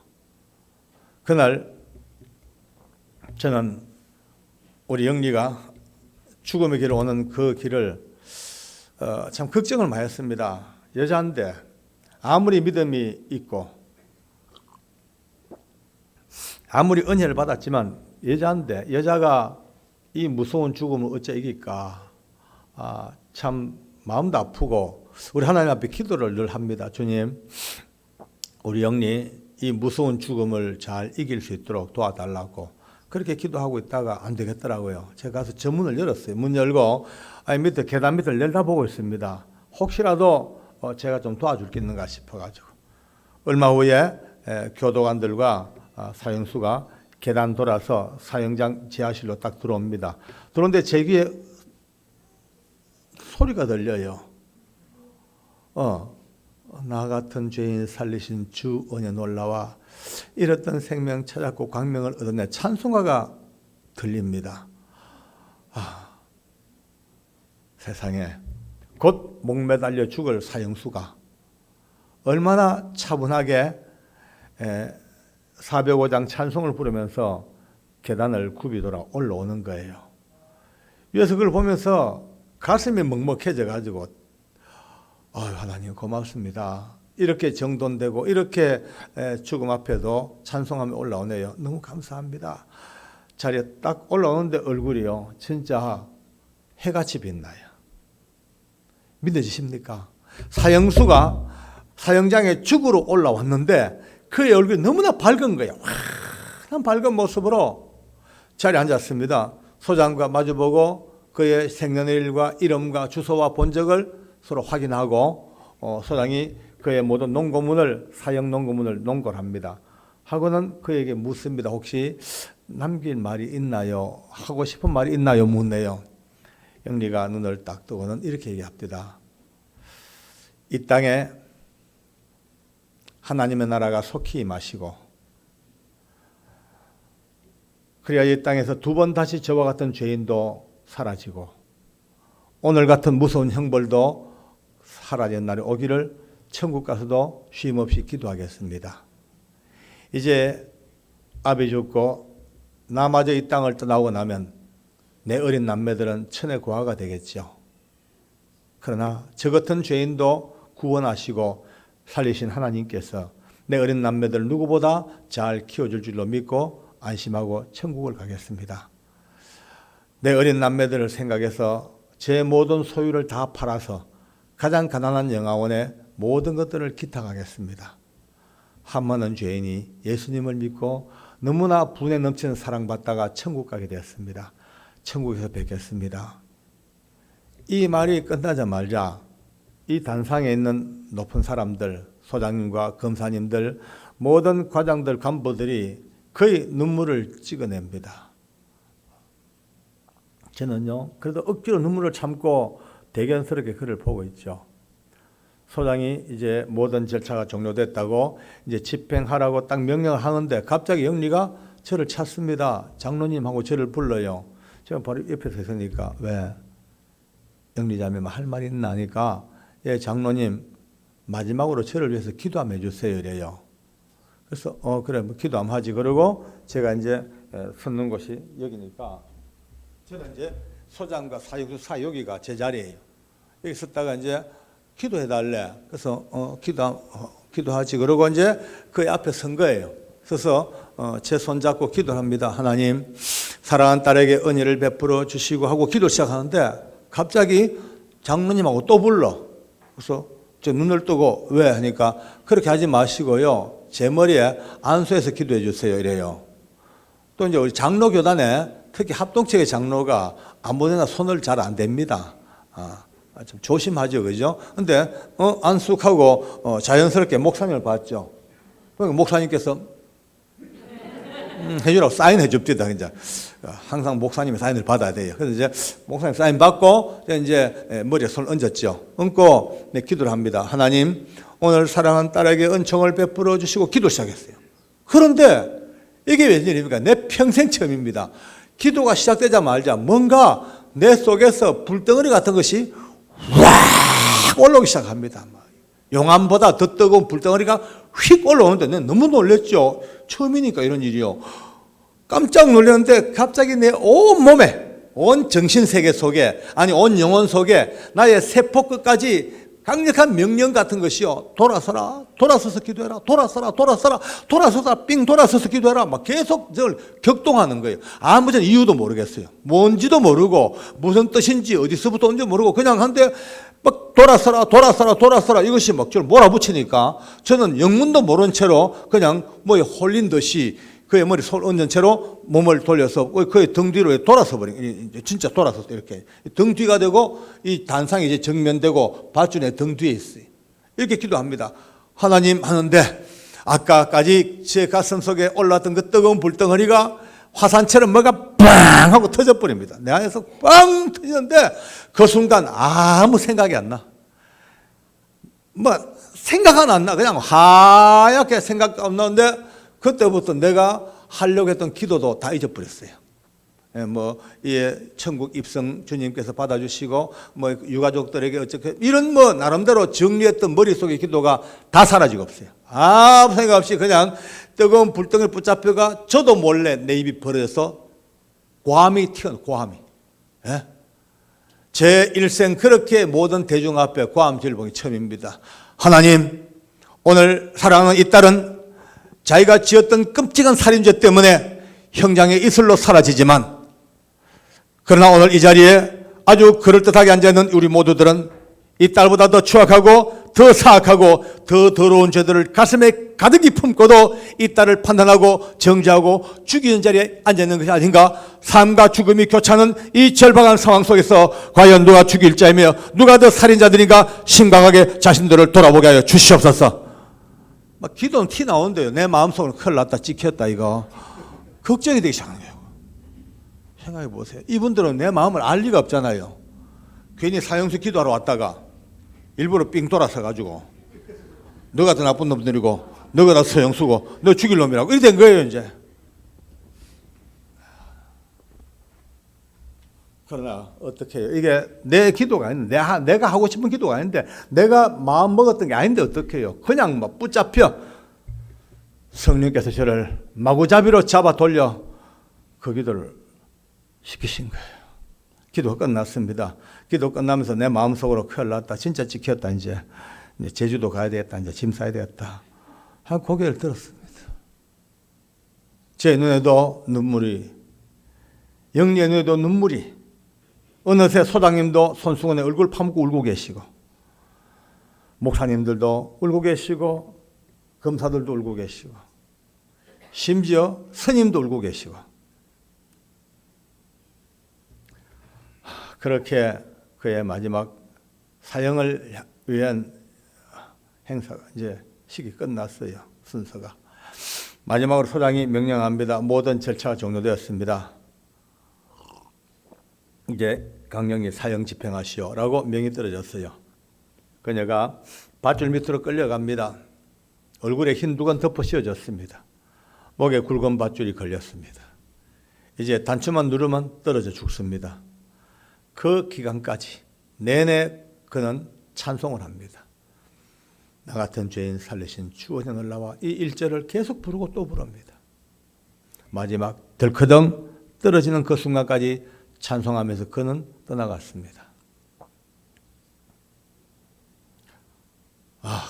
그날 저는 우리 영리가 죽음의 길을 오는 그 길을 참 걱정을 많이 했습니다. 여자인데 아무리 믿음이 있고 아무리 은혜를 받았지만 여자인데 여자가 이 무서운 죽음을 어째 이길까. 참 마음도 아프고 우리 하나님 앞에 기도를 늘 합니다. 주님, 우리 영리 이 무서운 죽음을 잘 이길 수 있도록 도와달라고 그렇게 기도하고 있다가 안 되겠더라고요. 제가 가서 저 문을 열었어요. 문 열고 밑에 계단 밑을 내려다보고 있습니다. 혹시라도 제가 좀 도와줄 게 있는가 싶어가지고 얼마 후에 교도관들과 사형수가 계단 돌아서 사형장 지하실로 딱 들어옵니다. 그런데 제 귀에 소리가 들려요. 나 같은 죄인 살리신 주 은혜 놀라와 잃었던 생명 찾았고 광명을 얻었네. 찬송가가 들립니다. 세상에 곧 목매달려 죽을 사형수가 얼마나 차분하게 405장 찬송을 부르면서 계단을 굽이 돌아 올라오는 거예요. 위에서 그걸 보면서 가슴이 먹먹해져 가지고 하나님 고맙습니다. 이렇게 정돈되고 이렇게 죽음 앞에도 찬송하며 올라오네요. 너무 감사합니다. 자리에 딱 올라오는데 얼굴이요 진짜 해같이 빛나요. 믿어지십니까? 사형수가 사형장에 죽으러 올라왔는데 그의 얼굴이 너무나 밝은 거예요. 환한 밝은 모습으로 자리에 앉았습니다. 소장과 마주보고 그의 생년일과 이름과 주소와 본적을 서로 확인하고 소장이 그의 모든 농고문을 사형 농고문을 농고를 합니다. 하고는 그에게 묻습니다. 혹시 남길 말이 있나요? 하고 싶은 말이 있나요? 묻네요. 영리가 눈을 딱 뜨고는 이렇게 얘기합니다. 이 땅에 하나님의 나라가 속히 임하시고 그래야 이 땅에서 두 번 다시 저와 같은 죄인도 사라지고 오늘 같은 무서운 형벌도 사라진 날이 오기를 천국 가서도 쉼없이 기도하겠습니다. 이제 아비 죽고 나마저 이 땅을 떠나고 나면 내 어린 남매들은 천의 고아가 되겠죠. 그러나 저 같은 죄인도 구원하시고 살리신 하나님께서 내 어린 남매들을 누구보다 잘 키워줄 줄로 믿고 안심하고 천국을 가겠습니다. 내 어린 남매들을 생각해서 제 모든 소유를 다 팔아서 가장 가난한 영화원에 모든 것들을 기탁하겠습니다. 한 많은 죄인이 예수님을 믿고 너무나 분에 넘치는 사랑받다가 천국 가게 되었습니다. 천국에서 뵙겠습니다. 이 말이 끝나자마자 이 단상에 있는 높은 사람들, 소장님과 검사님들, 모든 과장들, 간부들이 거의 눈물을 찍어냅니다. 저는요, 그래도 억지로 눈물을 참고 대견스럽게 그를 보고 있죠. 소장이 이제 모든 절차가 종료됐다고 이제 집행하라고 딱 명령을 하는데 갑자기 영리가 저를 찾습니다. 장로님하고 저를 불러요. 제가 바로 옆에 서 있으니까 왜? 영리자매 할 말이 있나 하니까 예, 장로님 마지막으로 저를 위해서 기도 한번 해주세요 이래요. 그래서 그래 뭐 기도 한번 하지. 그러고 제가 이제 섰는 곳이 여기니까 저는 이제 소장과 사육수 사이 여기가 제 자리예요. 여기 섰다가 이제 기도해달래. 그래서 기도하지. 그러고 이제 그 앞에 선 거예요. 서서 제 손 잡고 기도를 합니다. 하나님 사랑하는 딸에게 은혜를 베풀어 주시고 하고 기도 시작하는데 갑자기 장로님하고 또 불러. 그래서 저 눈을 뜨고 왜 하니까 그렇게 하지 마시고요. 제 머리에 안수해서 기도해 주세요 이래요. 또 이제 우리 장로 교단에 특히 합동체의 장로가 아무데나 손을 잘 안 댑니다. 좀 조심하죠, 그죠? 근데 안숙하고 자연스럽게 목사님을 봤죠. 그러니까 목사님께서 해주라고 사인해 줍니다. 이제 항상 목사님의 사인을 받아야 돼요. 그래서 이제 목사님 사인 받고 이제 머리에 손을 얹었죠. 얹고 기도를 합니다. 하나님, 오늘 사랑하는 딸에게 은총을 베풀어 주시고 기도 시작했어요. 그런데 이게 웬일입니까? 내 평생 처음입니다. 기도가 시작되자마자 뭔가 내 속에서 불덩어리 같은 것이 확 올라오기 시작합니다. 용암보다 더 뜨거운 불덩어리가 휙 올라오는데 내가 너무 놀랐죠. 처음이니까 이런 일이요. 깜짝 놀랐는데 갑자기 내 온 몸에, 온 정신세계 속에, 아니 온 영혼 속에 나의 세포 끝까지 강력한 명령 같은 것이요. 돌아서라, 돌아서서 기도해라, 돌아서라, 돌아서라, 돌아서서 삥 돌아서서 기도해라. 막 계속 저를 격동하는 거예요. 아무 이유도 모르겠어요. 뭔지도 모르고 무슨 뜻인지 어디서부터 온지 모르고 그냥 한데 막 돌아서라, 돌아서라, 돌아서라 이것이 막 저를 몰아붙이니까 저는 영문도 모른 채로 그냥 뭐에 홀린 듯이 그의 머리 손 얹은 채로 몸을 돌려서 그의 등 뒤로 돌아서 버린, 진짜 돌아서 이렇게 등 뒤가 되고 이 단상이 이제 정면되고 밧줄의 등 뒤에 있어요. 이렇게 기도합니다. 하나님 하는데 아까까지 제 가슴 속에 올랐던 그 뜨거운 불덩어리가 화산처럼 뭐가 빵 하고 터져버립니다. 내 안에서 빵 터지는데 그 순간 아무 생각이 안 나. 뭐 생각은 안 나. 그냥 하얗게 생각 안 나는데 그때부터 내가 하려고 했던 기도도 다 잊어버렸어요. 천국 입성 주님께서 받아주시고, 유가족들에게 어떻게, 이런 나름대로 정리했던 머릿속의 기도가 다 사라지고 없어요. 아무 생각 없이 그냥 뜨거운 불덩이를 붙잡혀가 저도 몰래 내 입이 벌어져서 고함이 튀어나와요, 고함이. 예? 제 일생 그렇게 모든 대중 앞에 고함 질봉이 처음입니다. 하나님, 오늘 사랑하는 이 딸은 자기가 지었던 끔찍한 살인죄 때문에 형장의 이슬로 사라지지만 그러나 오늘 이 자리에 아주 그럴듯하게 앉아있는 우리 모두들은 이 딸보다 더 추악하고 더 사악하고 더 더러운 죄들을 가슴에 가득히 품고도 이 딸을 판단하고 정죄하고 죽이는 자리에 앉아있는 것이 아닌가. 삶과 죽음이 교차하는 이 절박한 상황 속에서 과연 누가 죽일 자이며 누가 더 살인자들인가 심각하게 자신들을 돌아보게 하여 주시옵소서. 막 기도는 티 나온대요. 내 마음속으로 큰일 났다, 찍혔다, 이거. 걱정이 되기 시작하는 거예요. 생각해 보세요. 이분들은 내 마음을 알 리가 없잖아요. 괜히 사형수 기도하러 왔다가 일부러 삥 돌아서 가지고 너가 더 나쁜 놈들이고 너가 다 서영수고 너 죽일 놈이라고 이렇게 된 거예요 이제. 그러나 어떻게 해요? 이게 내 기도가 아닌데 내가 하고 싶은 기도가 아닌데 내가 마음 먹었던 게 아닌데 어떻게 해요? 그냥 막 붙잡혀 성령께서 저를 마구잡이로 잡아 돌려 그 기도를 시키신 거예요. 기도가 끝났습니다. 기도 끝나면서 내 마음속으로 큰일 났다. 진짜 찍혔다. 이제 제주도 가야 되겠다. 이제 짐 싸야 되겠다. 한 고개를 들었습니다. 제 눈에도 눈물이, 영리의 눈에도 눈물이, 어느새 소장님도 손수건에 얼굴 파묻고 울고 계시고, 목사님들도 울고 계시고, 검사들도 울고 계시고, 심지어 스님도 울고 계시고, 그렇게 그의 마지막 사형을 위한 행사가 이제 시기 끝났어요. 순서가. 마지막으로 소장이 명령합니다. 모든 절차가 종료되었습니다. 이제 강령히 사형 집행하시오라고 명이 떨어졌어요. 그녀가 밧줄 밑으로 끌려갑니다. 얼굴에 흰 두건 덮어 씌워졌습니다. 목에 굵은 밧줄이 걸렸습니다. 이제 단추만 누르면 떨어져 죽습니다. 그 기간까지 내내 그는 찬송을 합니다. 나 같은 죄인 살리신 주 은혜를 나와 이 1절을 계속 부르고 또 부릅니다. 마지막 덜커덩 떨어지는 그 순간까지 찬송하면서 그는 떠나갔습니다.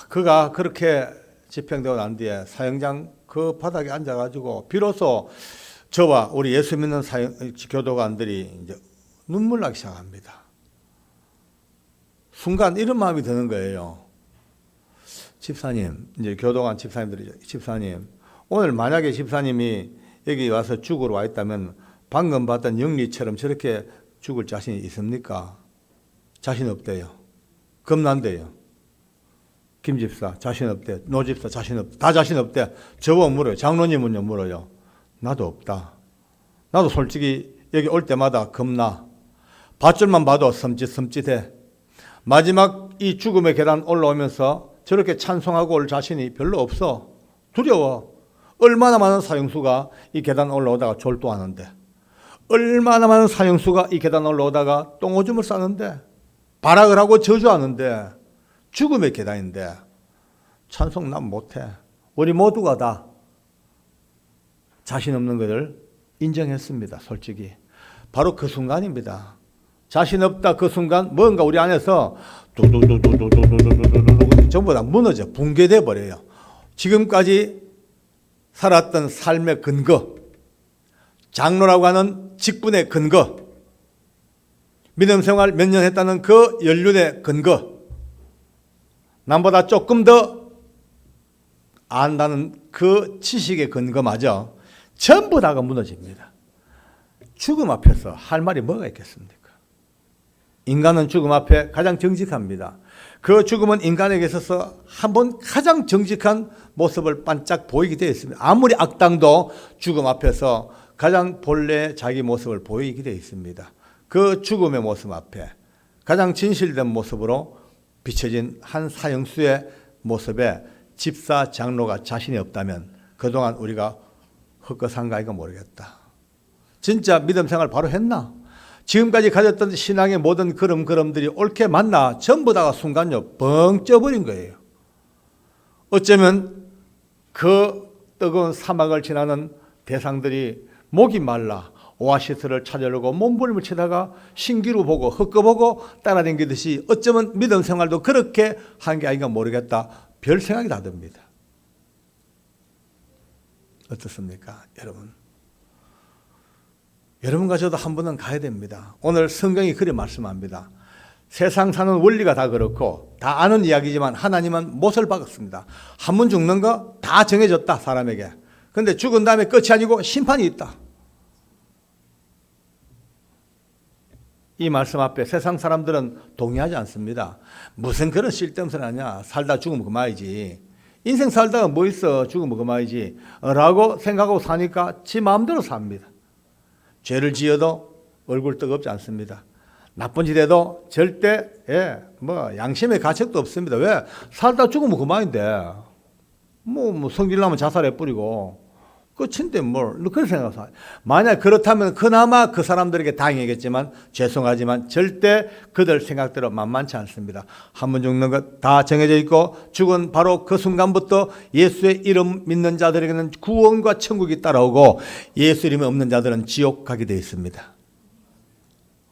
그가 그렇게 집행되고 난 뒤에 사형장 그 바닥에 앉아가지고 비로소 저와 우리 예수 믿는 교도관들이 이제 눈물 나기 시작합니다. 순간 이런 마음이 드는 거예요. 집사님, 이제 교도관 집사님들이, 집사님, 오늘 만약에 집사님이 여기 와서 죽으러 와 있다면 방금 봤던 영리처럼 저렇게 죽을 자신이 있습니까? 자신 없대요. 겁난대요. 김 집사 자신 없대. 노 집사 자신 없대. 다 자신 없대. 저보고 물어요. 장로님은요 물어요. 나도 없다. 나도 솔직히 여기 올 때마다 겁나. 밧줄만 봐도 섬찟섬찟해. 마지막 이 죽음의 계단 올라오면서 저렇게 찬송하고 올 자신이 별로 없어. 두려워. 얼마나 많은 사형수가 이 계단 올라오다가 졸도하는데, 얼마나 많은 사형수가 이 계단 올라오다가 똥오줌을 싸는데, 발악을 하고 저주하는데, 죽음의 계단인데 찬송 난 못해. 우리 모두가 다 자신 없는 것을 인정했습니다. 솔직히 바로 그 순간입니다. 자신 없다 그 순간 뭔가 우리 안에서 두두두두두두두두두 전부 다 무너져 붕괴돼 버려요. 지금까지 살았던 삶의 근거, 장로라고 하는 직분의 근거, 믿음 생활 몇 년 했다는 그 연륜의 근거, 남보다 조금 더 안다는 그 지식의 근거마저 전부 다가 무너집니다. 죽음 앞에서 할 말이 뭐가 있겠습니까? 인간은 죽음 앞에 가장 정직합니다. 그 죽음은 인간에게 있어서 한번 가장 정직한 모습을 반짝 보이게 되어 있습니다. 아무리 악당도 죽음 앞에서 가장 본래 자기 모습을 보이게 되어 있습니다. 그 죽음의 모습 앞에 가장 진실된 모습으로 비춰진 한 사형수의 모습에 집사 장로가 자신이 없다면 그동안 우리가 헛것한가 이거 모르겠다. 진짜 믿음 생활 바로 했나? 지금까지 가졌던 신앙의 모든 걸음걸음들이 옳게 맞나? 전부 다가 순간요 뻥 쪄버린 거예요. 어쩌면 그 뜨거운 사막을 지나는 대상들이 목이 말라 오아시스를 찾으려고 몸부림을 치다가 신기루 보고 헛거보고 따라다니듯이 어쩌면 믿음 생활도 그렇게 한 게 아닌가 모르겠다. 별 생각이 다 듭니다. 어떻습니까, 여러분? 여러분과 저도 한 번은 가야 됩니다. 오늘 성경이 그리 말씀합니다. 세상 사는 원리가 다 그렇고 다 아는 이야기지만 하나님은 못을 박았습니다. 한 번 죽는 거 다 정해졌다, 사람에게. 그런데 죽은 다음에 끝이 아니고 심판이 있다. 이 말씀 앞에 세상 사람들은 동의하지 않습니다. 무슨 그런 쓸데없는 소리 하냐. 살다 죽으면 그만이지. 인생 살다가 뭐 있어, 죽으면 그만이지 라고 생각하고 사니까 지 마음대로 삽니다. 죄를 지어도 얼굴 뜨겁지 않습니다. 나쁜 짓 해도 절대 양심의 가책도 없습니다. 왜? 살다 죽으면 그만인데 뭐 성질나면 자살해 뿌리고 끝인데 그렇게 생각해서 만약 그렇다면 그나마 그 사람들에게 다행이겠지만 죄송하지만 절대 그들 생각대로 만만치 않습니다. 한 번 죽는 것 다 정해져 있고 죽은 바로 그 순간부터 예수의 이름 믿는 자들에게는 구원과 천국이 따라오고 예수 이름이 없는 자들은 지옥 가게 되어 있습니다.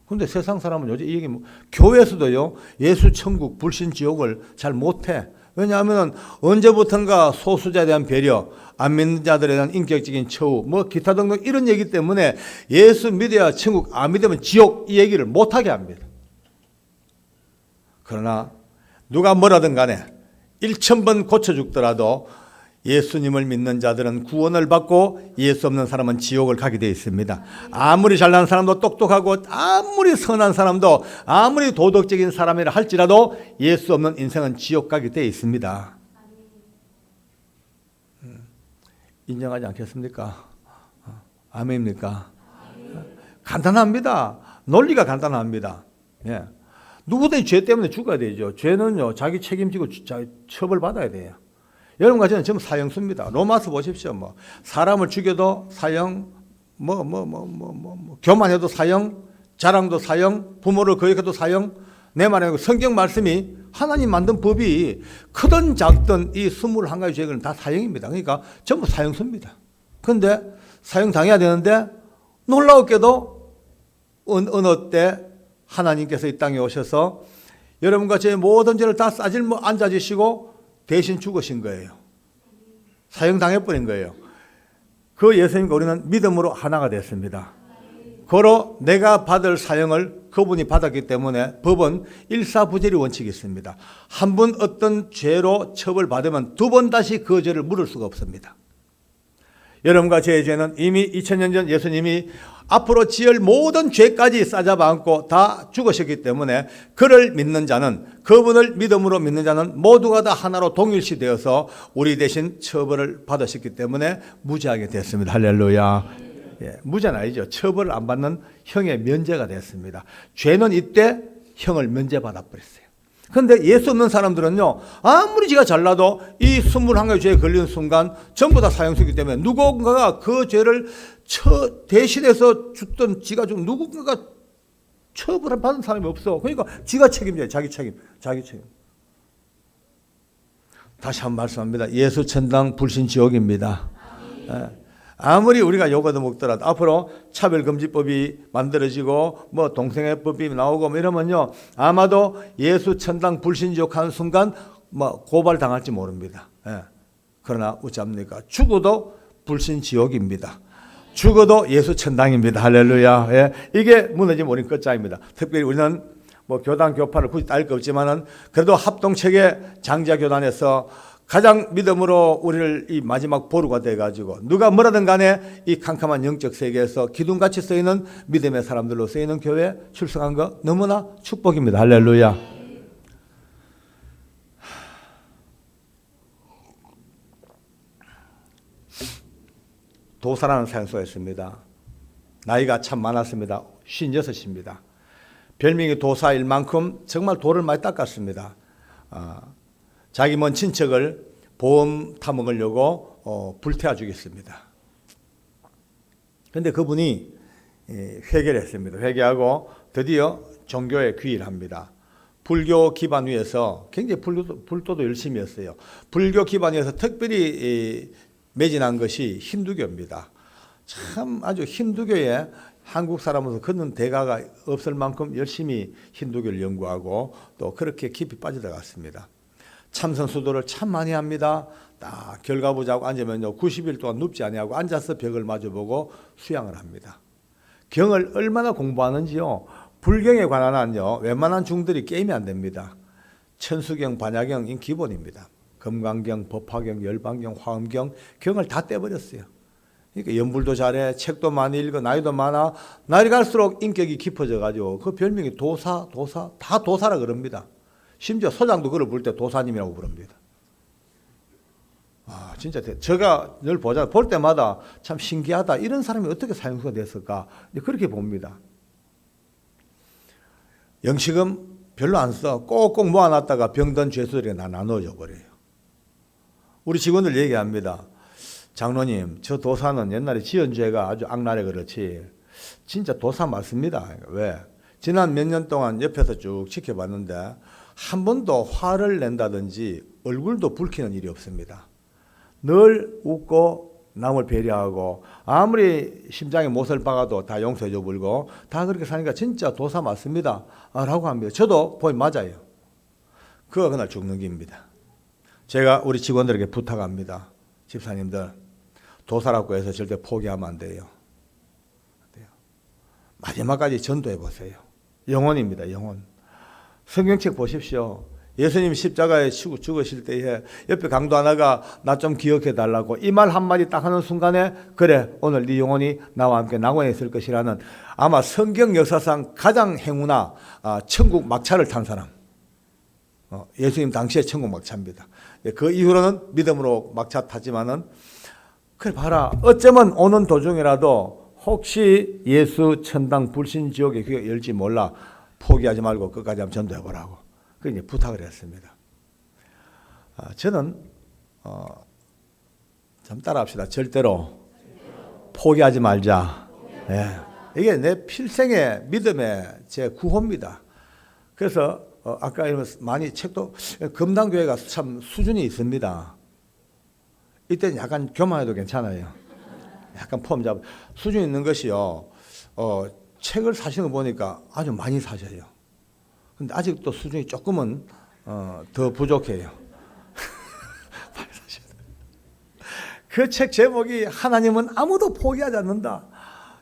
그런데 세상 사람은 요즘 이 얘기 교회에서도요 예수 천국 불신 지옥을 잘 못해. 왜냐하면 언제부턴가 소수자에 대한 배려, 안 믿는 자들에 대한 인격적인 처우, 기타 등등 이런 얘기 때문에 예수 믿어야 천국, 안 믿으면 지옥 이 얘기를 못하게 합니다. 그러나 누가 뭐라든 간에 1000번 고쳐 죽더라도 예수님을 믿는 자들은 구원을 받고 예수 없는 사람은 지옥을 가게 되어 있습니다. 아무리 잘난 사람도 똑똑하고 아무리 선한 사람도 아무리 도덕적인 사람이라 할지라도 예수 없는 인생은 지옥 가게 되어 있습니다. 인정하지 않겠습니까? 아멘입니까? 간단합니다. 논리가 간단합니다. 누구든지 죄 때문에 죽어야 되죠. 죄는요 자기 책임지고 처벌받아야 돼요. 여러분과 저는 전부 사형수입니다. 로마서 보십시오. 사람을 죽여도 사형, 교만해도 사형, 자랑도 사형, 부모를 거역해도 사형. 내 말은 성경 말씀이 하나님 만든 법이 크든 작든 이 21가지 죄는 다 사형입니다. 그러니까 전부 사형수입니다. 그런데 사형 당해야 되는데 놀라웠게도 어느 때 하나님께서 이 땅에 오셔서 여러분과 제 모든 죄를 다 싸질러 앉아주시고 대신 죽으신 거예요. 사형당해버린 거예요. 그 예수님과 우리는 믿음으로 하나가 됐습니다. 고로 내가 받을 사형을 그분이 받았기 때문에 법은 일사부재리 원칙이 있습니다. 한 번 어떤 죄로 처벌받으면 두 번 다시 그 죄를 물을 수가 없습니다. 여러분과 제 죄는 이미 2000년 전 예수님이 앞으로 지을 모든 죄까지 싸잡아 안고 다 죽으셨기 때문에 그를 믿는 자는, 그분을 믿음으로 믿는 자는 모두가 다 하나로 동일시 되어서 우리 대신 처벌을 받으셨기 때문에 무죄하게 됐습니다. 할렐루야. 무죄는 아니죠. 처벌을 안 받는 형의 면제가 됐습니다. 죄는 이때 형을 면제받아 버렸어요. 그런데 예수 없는 사람들은요 아무리 지가 잘나도 이 21가지 죄에 걸리는 순간 전부 다 사형수이기 때문에 누군가가 그 죄를 대신해서 죽든 지가 좀 누군가가 처벌을 받은 사람이 없어. 그러니까 지가 책임져요. 자기 책임. 다시 한번 말씀합니다. 예수 천당 불신 지옥입니다. 아무리 우리가 욕을 먹더라도 앞으로 차별금지법이 만들어지고 동성애 법이 나오고 이러면요 아마도 예수 천당 불신지옥 하는 순간 고발당할지 모릅니다. 그러나 어찌합니까? 죽어도 불신지옥입니다. 죽어도 예수 천당입니다. 할렐루야. 이게 무너지면 우리는 끝장입니다. 특별히 우리는 교단 교파를 굳이 따질 거 없지만은 그래도 합동체계 장자교단에서 가장 믿음으로 우리를 이 마지막 보루가 돼가지고 누가 뭐라든 간에 이 캄캄한 영적 세계에서 기둥같이 쓰이는 믿음의 사람들로 쓰이는 교회에 출석한 거 너무나 축복입니다. 할렐루야. 도사라는 사형수가 있습니다. 나이가 참 많았습니다. 56입니다. 별명이 도사일 만큼 정말 돌을 많이 닦았습니다. 자기 먼 친척을 보험 타먹으려고 불태워 주겠습니다. 그런데 그분이 회개를 했습니다. 회개하고 드디어 종교에 귀의를 합니다. 불교 기반 위에서 굉장히 불도도 열심히 했어요. 불교 기반 위에서 특별히 매진한 것이 힌두교입니다. 참 아주 힌두교에 한국 사람으로서 걷는 대가가 없을 만큼 열심히 힌두교를 연구하고 또 그렇게 깊이 빠져들어갔습니다. 참선 수도를 참 많이 합니다. 딱 결과보자고 앉으면요 90일 동안 눕지 아니하고 앉아서 벽을 마주보고 수양을 합니다. 경을 얼마나 공부하는지요. 불경에 관한 한요 웬만한 중들이 게임이 안 됩니다. 천수경, 반야경이 기본입니다. 금강경, 법화경, 열반경, 화엄경 경을 다 떼버렸어요. 그러니까 연불도 잘해, 책도 많이 읽어, 나이도 많아. 나이 갈수록 인격이 깊어져가지고 그 별명이 도사 다 도사라 그럽니다. 심지어 소장도 그를 부를 때 도사님이라고 부릅니다. 진짜 제가 늘 볼 때마다 참 신기하다. 이런 사람이 어떻게 사형수가 됐을까? 그렇게 봅니다. 영식은 별로 안 써. 꼭꼭 모아놨다가 병든 죄수들에게 나눠줘 버려요. 우리 직원들 얘기합니다. 장로님, 저 도사는 옛날에 지은 죄가 아주 악랄해 그렇지 진짜 도사 맞습니다. 왜? 지난 몇 년 동안 옆에서 쭉 지켜봤는데 한 번도 화를 낸다든지 얼굴도 붉히는 일이 없습니다. 늘 웃고 남을 배려하고 아무리 심장에 못을 박아도 다 용서해줘 버리고 다 그렇게 사니까 진짜 도사 맞습니다. 라고 합니다. 저도 보면 맞아요. 그가 그날 죽는 길입니다. 제가 우리 직원들에게 부탁합니다. 집사님들, 도사라고 해서 절대 포기하면 안 돼요. 마지막까지 전도해 보세요. 영혼입니다. 영혼. 성경책 보십시오. 예수님 십자가에 치고 죽으실 때에 옆에 강도 하나가 나 좀 기억해 달라고 이 말 한마디 딱 하는 순간에 그래 오늘 네 영혼이 나와 함께 낙원에 있을 것이라는 아마 성경 역사상 가장 행운나 천국 막차를 탄 사람. 예수님 당시에 천국 막차입니다. 그 이후로는 믿음으로 막차 타지만은 그래 봐라 어쩌면 오는 도중이라도 혹시 예수 천당 불신 지옥에 귀가 열지 몰라 포기하지 말고 끝까지 한번 전도해 보라고 그 이제 부탁을 했습니다. 저는 좀 따라합시다. 절대로 포기하지 말자. 예. 이게 내 필생의 믿음의 제 구호입니다. 그래서 아까 많이 책도 금당교회가 참 수준이 있습니다. 이때는 약간 교만해도 괜찮아요. 약간 폼 잡아 수준 있는 것이요. 책을 사시는 거 보니까 아주 많이 사셔요. 근데 아직도 수준이 조금은 더 부족해요. 그 책 제목이 하나님은 아무도 포기하지 않는다.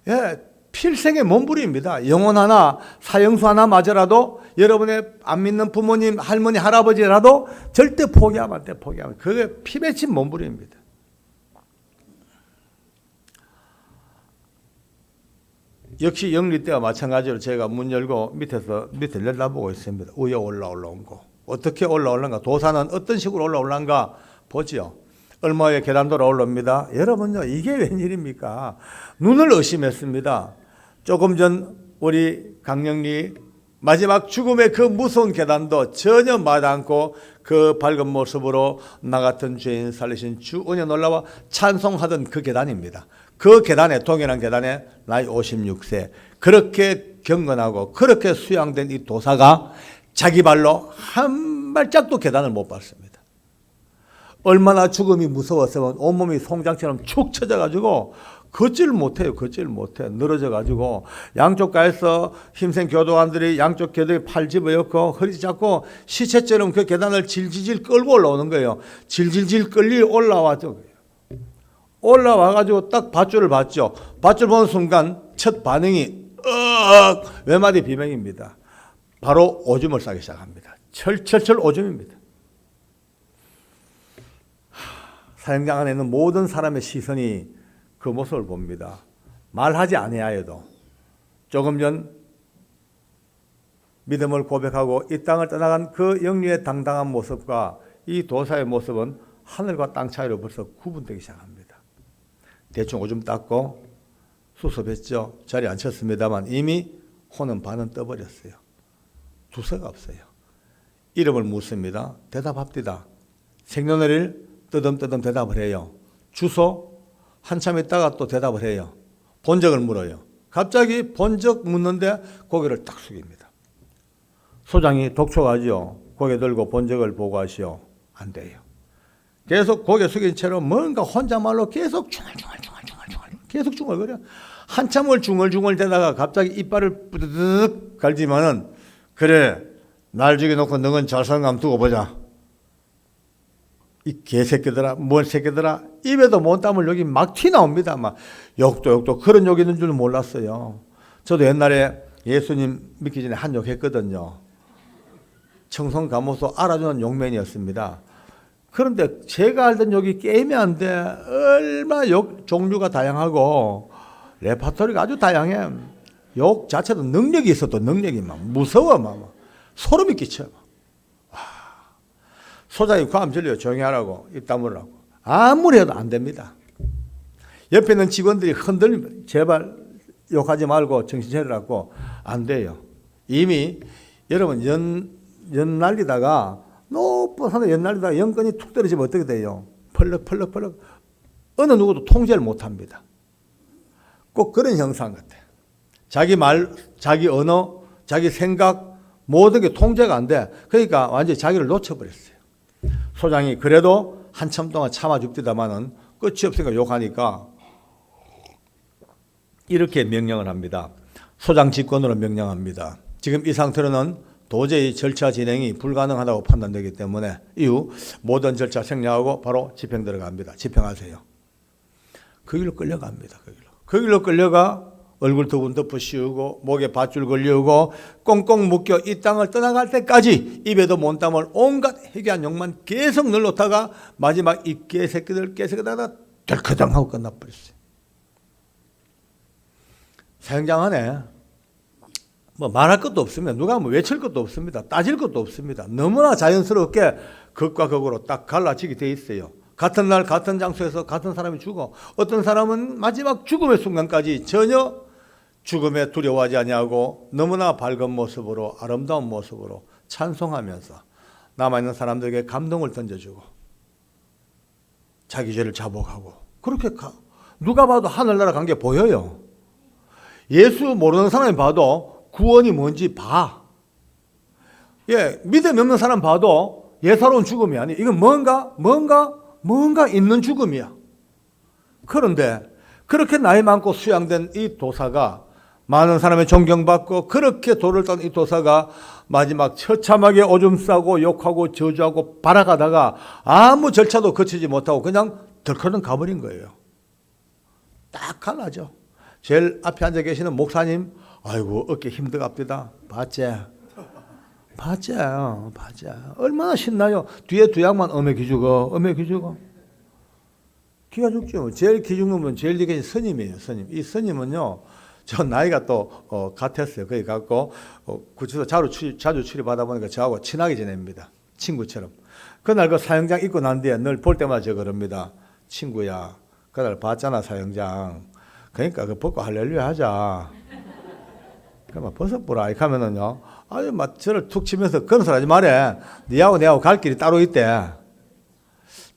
예, 필생의 몸부림입니다. 영혼 하나, 사형수 하나 맞으라도 여러분의 안 믿는 부모님, 할머니, 할아버지라도 절대 포기하면 안 돼. 포기하면 그게 피 맺힌 몸부림입니다. 역시 영리 때와 마찬가지로 제가 문 열고 밑에 내려다보고 있습니다. 위에 올라온 거. 어떻게 올라올란가? 도사는 어떤 식으로 올라올란가? 보지요. 얼마의 계단도로 올라옵니다. 여러분요, 이게 웬일입니까? 눈을 의심했습니다. 조금 전 우리 강령리 마지막 죽음의 그 무서운 계단도 전혀 마다 않고 그 밝은 모습으로 나 같은 죄인 살리신 주 은혜 놀라와 찬송하던 그 계단입니다. 그 계단에 동일한 계단에 나이 56세 그렇게 경건하고 그렇게 수양된 이 도사가 자기 발로 한 발짝도 계단을 못 밟습니다. 얼마나 죽음이 무서웠으면 온몸이 송장처럼 축 처져가지고 걷지를 못해요. 걷지를 못해. 늘어져가지고 양쪽 가에서 힘센 교도관들이 양쪽 교도에 팔 집어넣고 허리 잡고 시체처럼 그 계단을 질질질 끌고 올라오는 거예요. 질질질 끌리 올라와죠. 올라와가지고 딱 밧줄을 봤죠. 밧줄 보는 순간 첫 반응이 외마디 비명입니다. 바로 오줌을 싸기 시작합니다. 철철철 오줌입니다. 사형장 안에 있는 모든 사람의 시선이 그 모습을 봅니다. 말하지 아니하여도 조금 전 믿음을 고백하고 이 땅을 떠나간 그 영리의 당당한 모습과 이 도사의 모습은 하늘과 땅 차이로 벌써 구분되기 시작합니다. 대충 오줌 닦고 수습했죠. 자리에 앉혔습니다만 이미 혼은 반은 떠버렸어요. 두서가 없어요. 이름을 묻습니다. 대답합니다. 생년월일 뜨듬뜨듬 대답을 해요. 주소 한참 있다가 또 대답을 해요. 본적을 물어요. 갑자기 본적 묻는데 고개를 딱 숙입니다. 소장이 독촉하죠. 고개 들고 본적을 보고하시오. 안 돼요. 계속 고개 숙인 채로 뭔가 혼자말로 계속 중얼중얼 계속 중얼거려. 한참을 중얼중얼 대다가 갑자기 이빨을 뿌드득 갈지만은 그래 날 죽여놓고 너는 잘생감 두고 보자. 이 개새끼들아, 뭔 새끼들아, 입에도 못 담을 욕이 막 튀나옵니다. 막 욕도 그런 욕이 있는 줄 몰랐어요. 저도 옛날에 예수님 믿기 전에 한 욕 했거든요. 청송 감옥소 알아주는 욕맨이었습니다. 그런데 제가 알던 욕이 게임이 안 돼. 얼마나 욕 종류가 다양하고 레파토리가 아주 다양해. 욕 자체도 능력이 있어. 또 능력이 막 무서워. 막 소름이 끼쳐. 소장이 고함 질려 조용히 하라고 입 다물라고. 아무리 해도 안 됩니다. 옆에 있는 직원들이 흔들리면 제발 욕하지 말고 정신 차리라고 안 돼요. 이미 여러분 연 날리다가 높은 산에 연 날리다가 연건이 툭 떨어지면 어떻게 돼요? 펄럭 어느 누구도 통제를 못합니다. 꼭 그런 형상 같아요. 자기 말, 자기 언어, 자기 생각 모든 게 통제가 안 돼. 그러니까 완전히 자기를 놓쳐버렸어요. 소장이 그래도 한참 동안 참아 죽디다마는 끝이 없으니까 욕하니까 이렇게 명령을 합니다. 소장 직권으로 명령합니다. 지금 이 상태로는 도저히 절차 진행이 불가능하다고 판단되기 때문에 이후 모든 절차 생략하고 바로 집행 들어갑니다. 집행하세요. 그 길로 끌려갑니다. 그 길로 끌려가 얼굴 두 번 덮어 씌우고 목에 밧줄 걸려오고 꽁꽁 묶여 이 땅을 떠나갈 때까지 입에도 몬땀을 온갖 해괴한 욕만 계속 늘놓다가 마지막 이 개새끼들 하다 덜커덩 하고 끝나버렸어요. 사형장 안에 뭐 말할 것도 없습니다. 누가 뭐 외칠 것도 없습니다. 따질 것도 없습니다. 너무나 자연스럽게 극과 극으로 딱 갈라지게 돼 있어요. 같은 날 같은 장소에서 같은 사람이 죽어. 어떤 사람은 마지막 죽음의 순간까지 전혀 죽음에 두려워하지 아니하고 너무나 밝은 모습으로 아름다운 모습으로 찬송하면서 남아있는 사람들에게 감동을 던져주고 자기 죄를 자복하고 그렇게 누가 봐도 하늘나라 간 게 보여요. 예수 모르는 사람이 봐도 구원이 뭔지 봐. 예, 믿음이 없는 사람 봐도 예사로운 죽음이 아니. 이건 뭔가 있는 죽음이야. 그런데 그렇게 나이 많고 수양된 이 도사가 많은 사람의 존경받고 그렇게 도를 딴 이 도사가 마지막 처참하게 오줌 싸고 욕하고 저주하고 발악하다가 아무 절차도 거치지 못하고 그냥 덜커덩 가버린 거예요. 딱 갈라져. 제일 앞에 앉아 계시는 목사님, 아이고 어깨 힘들갑니다. 봤지? 얼마나 신나요? 뒤에 두 양만 기죽어. 기가 죽죠. 제일 기죽는 분 제일 뒤에 계신 스님이에요. 스님. 이 스님은요, 저 나이가 또 같았어요. 거기 갖고 구치소 자주 출입하다 보니까 저하고 친하게 지냅니다. 친구처럼. 그날 그 사형장 입고 난 뒤에 늘 볼 때마다 저 그럽니다. 친구야, 그날 봤잖아 사형장. 그러니까 그 벗고 할렐루야 하자. 그러면 벗어보라. 이렇게 하면은요, 아유 막 저를 툭 치면서 그런 소리 하지 말해. 니하고 내하고 갈 길이 따로 있대.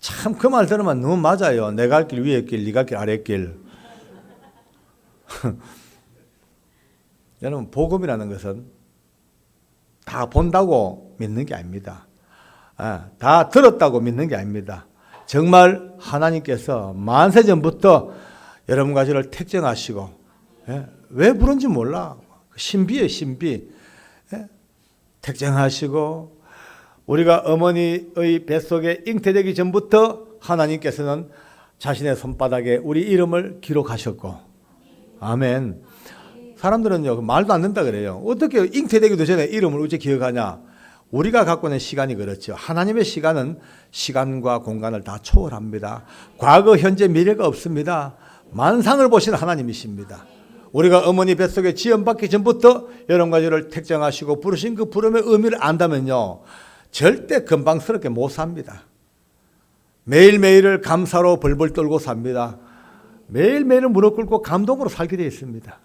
참 그 말 들으면 너무 맞아요. 내 갈 길 위에 길, 네 갈 길 아래 길. 여러분 복음이라는 것은 다 본다고 믿는 게 아닙니다. 다 들었다고 믿는 게 아닙니다. 정말 하나님께서 만세전부터 여러분과 저를 택정하시고, 왜 부른지 몰라. 신비예요, 신비. 택정하시고 우리가 어머니의 뱃속에 잉태되기 전부터 하나님께서는 자신의 손바닥에 우리 이름을 기록하셨고, 아멘. 사람들은요 말도 안 된다 그래요. 어떻게 잉태되기도 전에 이름을 어째 기억하냐. 우리가 갖고 있는 시간이 그렇죠. 하나님의 시간은 시간과 공간을 다 초월합니다. 과거, 현재, 미래가 없습니다. 만상을 보시는 하나님이십니다. 우리가 어머니 뱃속에 지음받기 전부터 여러분과 저를 택정하시고 부르신 그 부름의 의미를 안다면요, 절대 금방스럽게 못 삽니다. 매일매일을 감사로 벌벌 떨고 삽니다. 매일매일을 무릎 꿇고 감동으로 살게 되어 있습니다.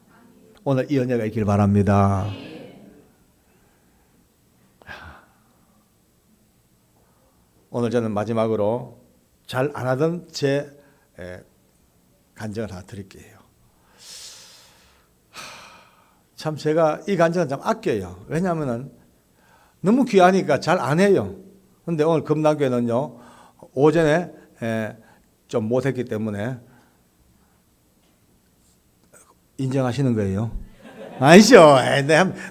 오늘 이 은혜가 있길 바랍니다. 오늘 저는 마지막으로 잘 안 하던 제 간증을 하나 드릴게요. 참 제가 이 간증은 좀 아껴요. 왜냐하면 너무 귀하니까 잘 안 해요. 그런데 오늘 금남교회는요, 오전에 좀 못했기 때문에 인정하시는 거예요. 아니죠.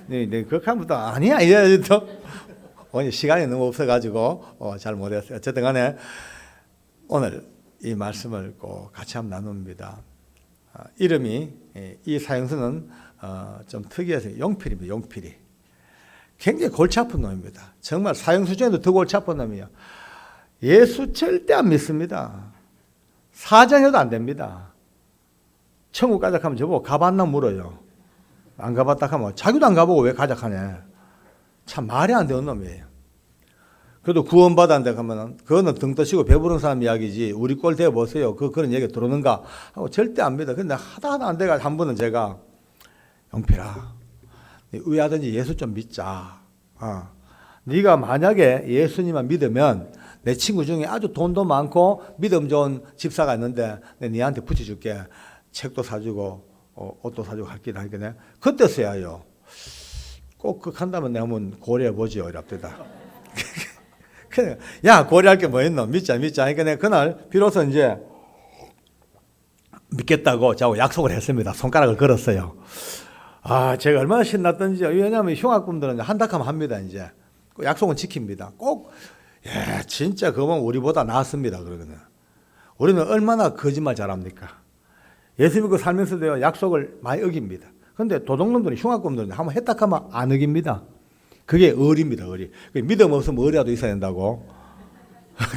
네, 그렇게 하면 또 아니야. 이래 또 오늘 시간이 너무 없어가지고 잘 못했어요. 어쨌든 간에 오늘 이 말씀을 꼭 같이 한번 나눕니다. 이름이, 이 사형수는 좀 특이해서 용필입니다. 용필이. 굉장히 골치 아픈 놈입니다. 정말 사형수 중에도 더 골치 아픈 놈이에요. 예수 절대 안 믿습니다. 사정해도 안 됩니다. 천국 가자 하면 저보고 가봤나 물어요. 안 가봤다 하면 자기도 안 가보고 왜 가자 하네. 참 말이 안 되는 놈이에요. 그래도 구원받았는데 가면은 그거는 등 떠시고 배부른 사람 이야기지 우리 꼴 대어 보세요. 그런 얘기 들어오는가 하고 절대 안 믿어. 근데 하다 안 돼가 한 번은 제가 영필아, 의하든지 예수 좀 믿자. 네가 만약에 예수님만 믿으면 내 친구 중에 아주 돈도 많고 믿음 좋은 집사가 있는데 내가 네한테 붙여줄게. 책도 사주고 옷도 사주고 할기다 하겠네. 그때서야요. 꼭 그렇게 한다면 내가 한번 고려해보지요. 이랍니다. 야, 고려할 게 뭐 있노? 믿자. 그러니까 내가 그날 비로소 이제 믿겠다고 저하고 약속을 했습니다. 손가락을 걸었어요. 제가 얼마나 신났던지. 왜냐하면 흉악꾼들은 한다하면 합니다. 이제 약속은 지킵니다. 꼭 진짜 그건 우리보다 낫습니다. 그러거든. 우리는 얼마나 거짓말 잘합니까? 예수 믿고 살면서도요 약속을 많이 어깁니다. 그런데 도둑놈들은 흉악꾼들은 한번 했다하면 안 어깁니다. 그게 의리입니다. 의리. 믿음 없으면 의리라도 있어야 된다고.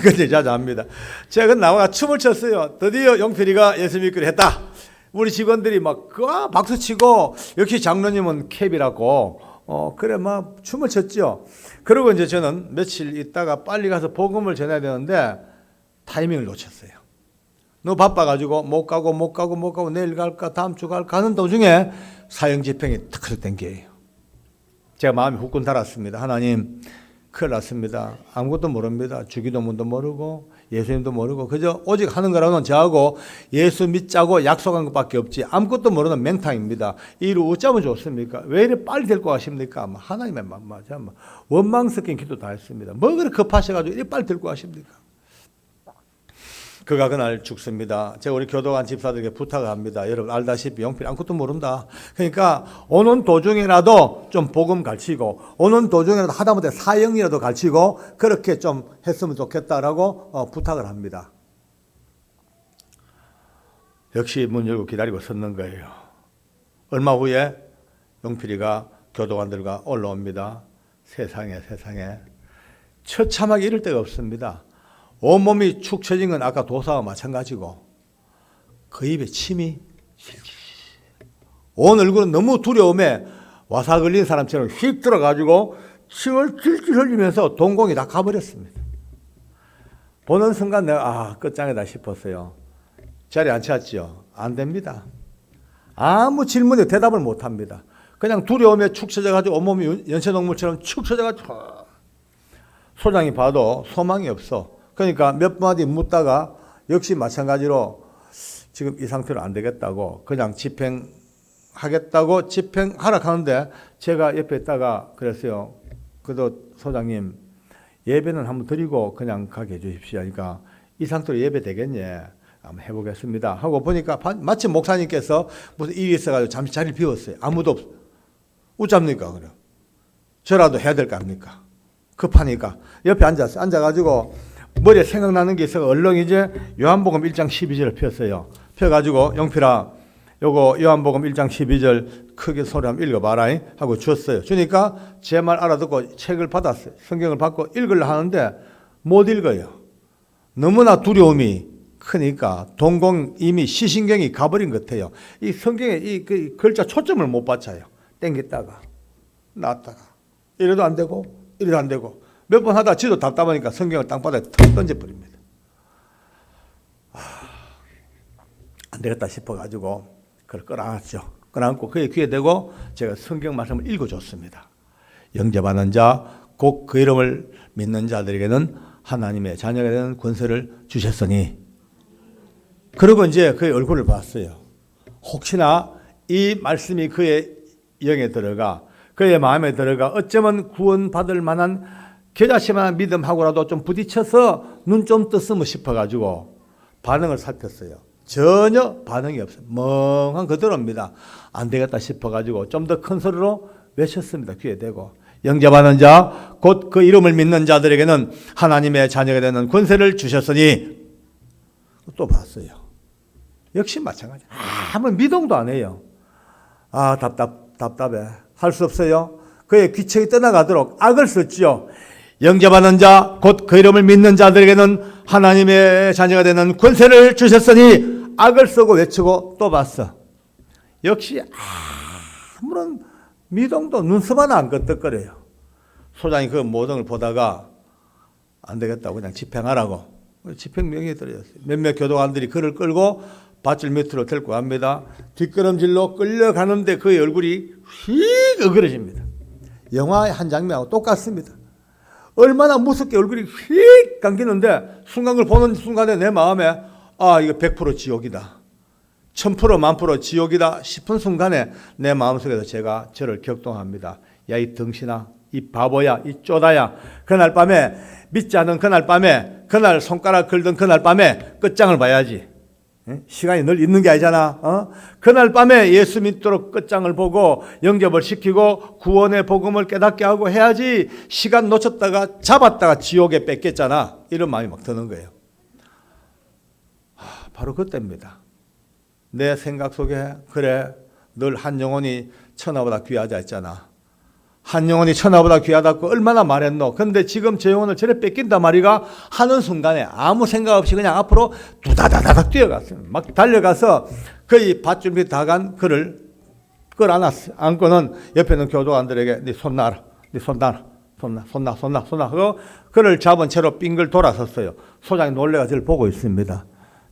그런데 자자합니다. 제가 나와 춤을 췄어요. 드디어 용필이가 예수 믿기로 했다. 우리 직원들이 막 박수 치고 역시 장로님은 캡이라고 그래 막 춤을 췄죠. 그리고 이제 저는 며칠 있다가 빨리 가서 복음을 전해야 되는데 타이밍을 놓쳤어요. 너무 바빠가지고 못 가고 내일 갈까 다음 주 갈까 하는 도중에 사형 집행이 탁 된 게예요. 제가 마음이 후끈 달았습니다. 하나님 큰일 났습니다. 아무것도 모릅니다. 주기도문도 모르고 예수님도 모르고 그저 오직 하는 거라고는 저하고 예수 믿자고 약속한 것밖에 없지 아무것도 모르는 맹탕입니다. 이 일을 어쩌면 좋습니까? 왜 이렇게 빨리 데리고 가십니까? 하나님의 원망 섞인 기도 다 했습니다. 뭐 그렇게 급하셔가지고 이렇게 빨리 데리고 가십니까? 그가 그날 죽습니다. 제가 우리 교도관 집사들에게 부탁을 합니다. 여러분 알다시피 용필 아무것도 모른다. 그러니까 오는 도중이라도 좀 복음 가르치고 오는 도중이라도 하다못해 사형이라도 가르치고 그렇게 좀 했으면 좋겠다라고 부탁을 합니다. 역시 문 열고 기다리고 섰는 거예요. 얼마 후에 용필이가 교도관들과 올라옵니다. 세상에 처참하게 이럴 데가 없습니다. 온몸이 축 처진 건 아까 도사와 마찬가지고 그 입에 침이 온 얼굴은 너무 두려움에 와사 걸린 사람처럼 휙 들어가지고 침을 질질 흘리면서 동공이 다 가버렸습니다. 보는 순간 내가 끝장이다 싶었어요. 자리에 앉혔죠. 안 됩니다. 아무 질문에 대답을 못합니다. 그냥 두려움에 축 처져가지고 온몸이 연쇄동물처럼 축 처져가지고 소장이 봐도 소망이 없어. 그러니까 몇 마디 묻다가 역시 마찬가지로 지금 이 상태로 안 되겠다고 그냥 집행하겠다고 집행하라 하는데 제가 옆에 있다가 그랬어요. 그래도 소장님 예배는 한번 드리고 그냥 가게 해주십시오. 그러니까 이 상태로 예배 되겠니? 한번 해보겠습니다. 하고 보니까 마침 목사님께서 무슨 일이 있어가지고 잠시 자리를 비웠어요. 아무도 없어. 웃잡니까? 그래. 저라도 해야 될 거 아닙니까? 급하니까. 옆에 앉아가지고 머리에 생각나는 게 있어서 얼른 이제 요한복음 1장 12절을 폈어요. 펴가지고 용필아 요거 요한복음 1장 12절 크게 소리 한번 읽어봐라 하고 줬어요. 주니까 제 말 알아듣고 책을 받았어요. 성경을 받고 읽으려 하는데 못 읽어요. 너무나 두려움이 크니까 동공 이미 시신경이 가버린 것 같아요. 이 성경에 이 글자 초점을 못 받쳐요. 땡겼다가 놨다가 이래도 안 되고 이래도 안 되고 몇 번 하다 지도 답답하니까 성경을 땅바닥에 턱 던져버립니다. 안 되겠다 싶어가지고 그걸 끌어안았죠. 끌어안고 그의 귀에 대고 제가 성경 말씀을 읽어줬습니다. 영접하는 자, 곧 그 이름을 믿는 자들에게는 하나님의 자녀가 되는 권세를 주셨으니. 그리고 이제 그의 얼굴을 봤어요. 혹시나 이 말씀이 그의 영에 들어가 그의 마음에 들어가 어쩌면 구원받을 만한 겨자씨만한 믿음하고라도 좀 부딪혀서 눈 좀 떴으면 싶어가지고 반응을 살폈어요. 전혀 반응이 없어요. 멍한 그대로입니다. 안 되겠다 싶어가지고 좀 더 큰 소리로 외쳤습니다. 귀에 대고 영접하는 자, 곧 그 이름을 믿는 자들에게는 하나님의 자녀가 되는 권세를 주셨으니. 또 봤어요. 역시 마찬가지. 아무 미동도 안 해요. 답답해. 할 수 없어요. 그의 귀책이 떠나가도록 악을 썼지요. 영접하는 자, 곧 그 이름을 믿는 자들에게는 하나님의 자녀가 되는 권세를 주셨으니 악을 쓰고 외치고 또 봤어. 역시 아무런 미동도 눈썹 하나 안 끄덕거려요. 소장이 그 모든 걸 보다가 안 되겠다고 그냥 집행하라고 집행명령이 떨어졌어요. 몇몇 교도관들이 그를 끌고 밧줄 밑으로 데리고 갑니다. 뒷걸음질로 끌려가는데 그의 얼굴이 휙 어그러집니다. 영화의 한 장면하고 똑같습니다. 얼마나 무섭게 얼굴이 휙 감기는데 순간 그걸 보는 순간에 내 마음에 이거 100% 지옥이다. 1000% 만프로 지옥이다 싶은 순간에 내 마음속에서 제가 저를 격동합니다. 야, 이 덩신아, 이 바보야, 이 쪼다야. 그날 밤에 믿지 않은 그날 밤에 그날 손가락 걸던 그날 밤에 끝장을 봐야지. 시간이 늘 있는 게 아니잖아. 그날 밤에 예수 믿도록 끝장을 보고 영접을 시키고 구원의 복음을 깨닫게 하고 해야지. 시간 놓쳤다가 잡았다가 지옥에 뺏겼잖아. 이런 마음이 막 드는 거예요. 바로 그때입니다. 내 생각 속에 그래 늘 한 영혼이 천하보다 귀하다 했잖아. 한 영혼이 천하보다 귀하다고 얼마나 말했노. 근데 지금 제 영혼을 저래 뺏긴단 말이가 하는 순간에 아무 생각 없이 그냥 앞으로 두다다다닥 뛰어갔어요. 막 달려가서 거의 밧줄 밑에 다간 그를 끌어안았어요. 안고는 옆에 있는 교도관들에게 네 손 놔라. 네 손 놔라. 손 놔. 하고 그를 잡은 채로 빙글 돌아섰어요. 소장이 놀래가 저를 보고 있습니다.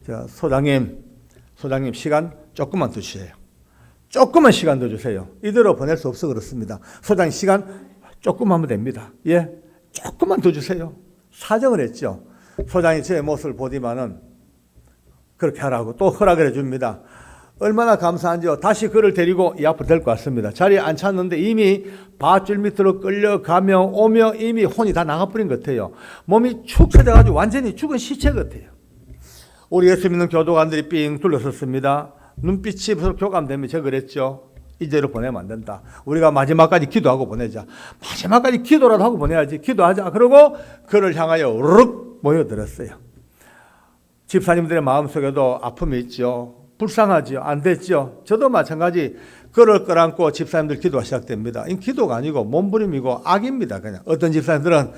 자, 소장님 시간 조금만 더 주세요. 조금만 시간 더 주세요. 이대로 보낼 수 없어 그렇습니다. 소장님 시간 조금 하면 됩니다. 예, 조금만 더 주세요. 사정을 했죠. 소장이 제 모습을 보더만은 그렇게 하라고 또 허락을 해줍니다. 얼마나 감사한지요. 다시 그를 데리고 이 앞으로 데리고 왔습니다. 자리에 앉혔는데 이미 밧줄 밑으로 끌려가며 오며 이미 혼이 다 나가버린 것 같아요. 몸이 축 처져가지고 완전히 죽은 시체 같아요. 우리 예수 믿는 교도관들이 삥 둘러섰습니다. 눈빛이 서로 교감되면 제가 그랬죠. 이대로 보내면 안 된다. 우리가 마지막까지 기도하고 보내자. 마지막까지 기도라도 하고 보내야지. 기도하자. 그러고 그를 향하여 우르륵 모여들었어요. 집사님들의 마음속에도 아픔이 있죠. 불쌍하지요. 안 됐죠. 저도 마찬가지. 그를 끌어안고 집사님들 기도가 시작됩니다. 이 기도가 아니고 몸부림이고 악입니다. 그냥 어떤 집사님들은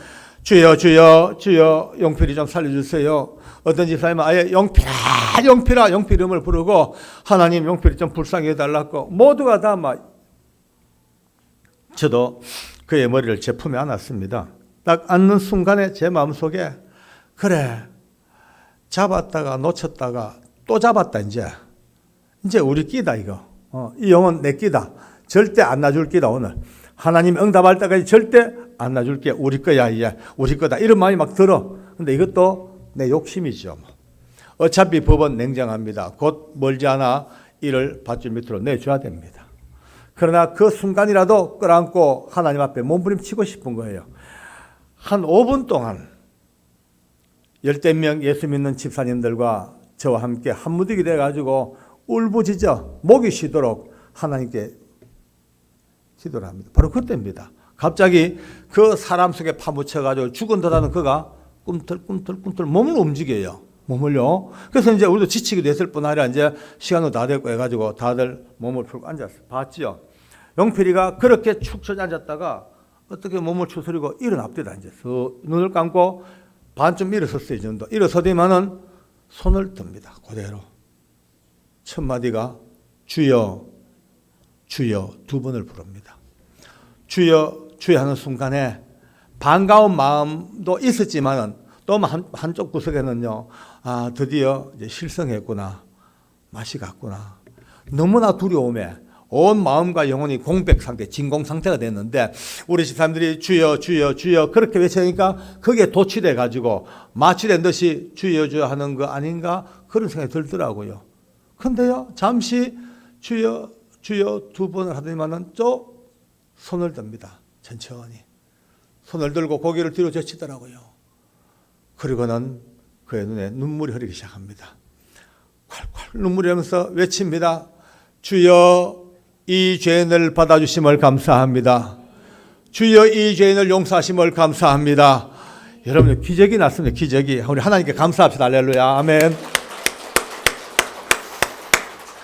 주여 주여 주여 용필이 좀 살려주세요. 어떤 집사님은 아예 용필아 용필 이름을 부르고 하나님 용필이 좀 불쌍히 해달라고 모두가 다 막 저도 그의 머리를 제 품에 안았습니다. 딱 앉는 순간에 제 마음속에 그래 잡았다가 놓쳤다가 또 잡았다 이제 우리 끼다 이거 이 영혼 내 끼다 절대 안 놔줄 끼다 오늘 하나님 응답할 때까지 절대 안 놔줄게 우리 거야 이제 우리 거다 이런 마음이 막 들어. 근데 이것도 내 욕심이죠. 어차피 법은 냉정합니다. 곧 멀지 않아 이를 밧줄 밑으로 내줘야 됩니다. 그러나 그 순간이라도 끌어안고 하나님 앞에 몸부림치고 싶은 거예요. 한 5분 동안 10명 예수 믿는 집사님들과 저와 함께 한무득이 돼가지고 울부짖어 목이 쉬도록 하나님께 기도를 합니다. 바로 그때입니다. 갑자기 그 사람 속에 파묻혀가지고 죽은 듯하는 그가 꿈틀꿈틀 몸을 움직여요. 몸을요. 그래서 이제 우리도 지치기도 했을 뿐 아니라 이제 시간도 다 됐고 해가지고 다들 몸을 풀고 앉았어요. 봤죠? 용필이가 그렇게 축 처져 앉았다가 어떻게 몸을 추스리고 일어납니다. 이제 눈을 감고 반쯤 일어섰어요. 이 정도. 일어서더니만은 손을 듭니다. 그대로. 첫 마디가 주여 주여 두 번을 부릅니다. 주여 주여 하는 순간에 반가운 마음도 있었지만은 또 한쪽 구석에는요, 드디어 이제 실성했구나, 맛이 갔구나. 너무나 두려움에 온 마음과 영혼이 공백 상태, 진공 상태가 됐는데 우리 집사람들이 주여 주여 주여 그렇게 외치니까 그게 도취돼 가지고 마취된 듯이 주여 주여 하는 거 아닌가 그런 생각이 들더라고요. 근데요, 잠시 주여 주여 두 번을 하더니만은 또 손을 듭니다. 천천히 손을 들고 고개를 뒤로 젖히더라고요. 그리고는 그의 눈에 눈물이 흐르기 시작합니다. 콸콸 눈물이 흐르면서 외칩니다. 주여 이 죄인을 받아주심을 감사합니다. 주여 이 죄인을 용서하심을 감사합니다. 여러분 기적이 났습니다. 기적이. 우리 하나님께 감사합시다. 할렐루야. 아멘.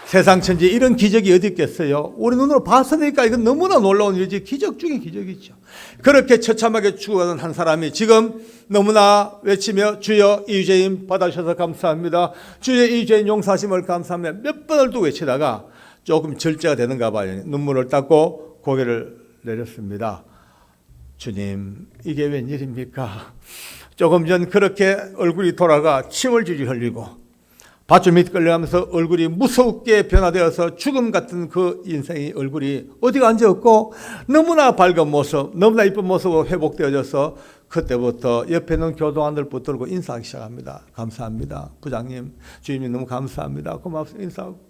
세상 천지 이런 기적이 어디 있겠어요. 우리 눈으로 봤으니까 이건 너무나 놀라운 일이지. 기적 중에 기적이죠. 그렇게 처참하게 죽어가는 한 사람이 지금 너무나 외치며 주여 이 죄인 받아주셔서 감사합니다. 주여 이 죄인 용서하심을 감사합니다. 몇 번을 또 외치다가 조금 절제가 되는가 봐요. 눈물을 닦고 고개를 내렸습니다. 주님 이게 웬일입니까? 조금 전 그렇게 얼굴이 돌아가 침을 줄줄 흘리고 밧줄 밑 끌려가면서 얼굴이 무섭게 변화되어서 죽음 같은 그 인생의 얼굴이 어디가 앉아있고 너무나 밝은 모습, 너무나 이쁜 모습으로 회복되어져서 그때부터 옆에 있는 교도관들 붙들고 인사하기 시작합니다. 감사합니다. 부장님, 주임님 너무 감사합니다. 고맙습니다. 인사하고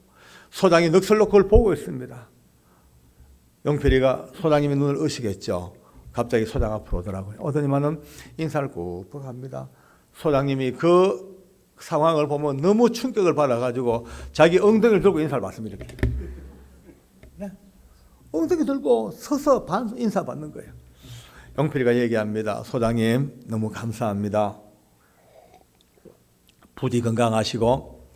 소장이 넋을로 그걸 보고 있습니다. 영필이가 소장님의 눈을 의식했죠. 갑자기 소장 앞으로 오더라고요. 오더니만은 인사를 꾹꾹 합니다. 소장님이 그 상황을 보면 너무 충격을 받아가지고 자기 엉덩이를 들고 인사를 받습니다. 이렇게. 네. 엉덩이 들고 서서 인사 받는 거예요. 영필이가 얘기합니다. 소장님 너무 감사합니다. 부디 건강하시고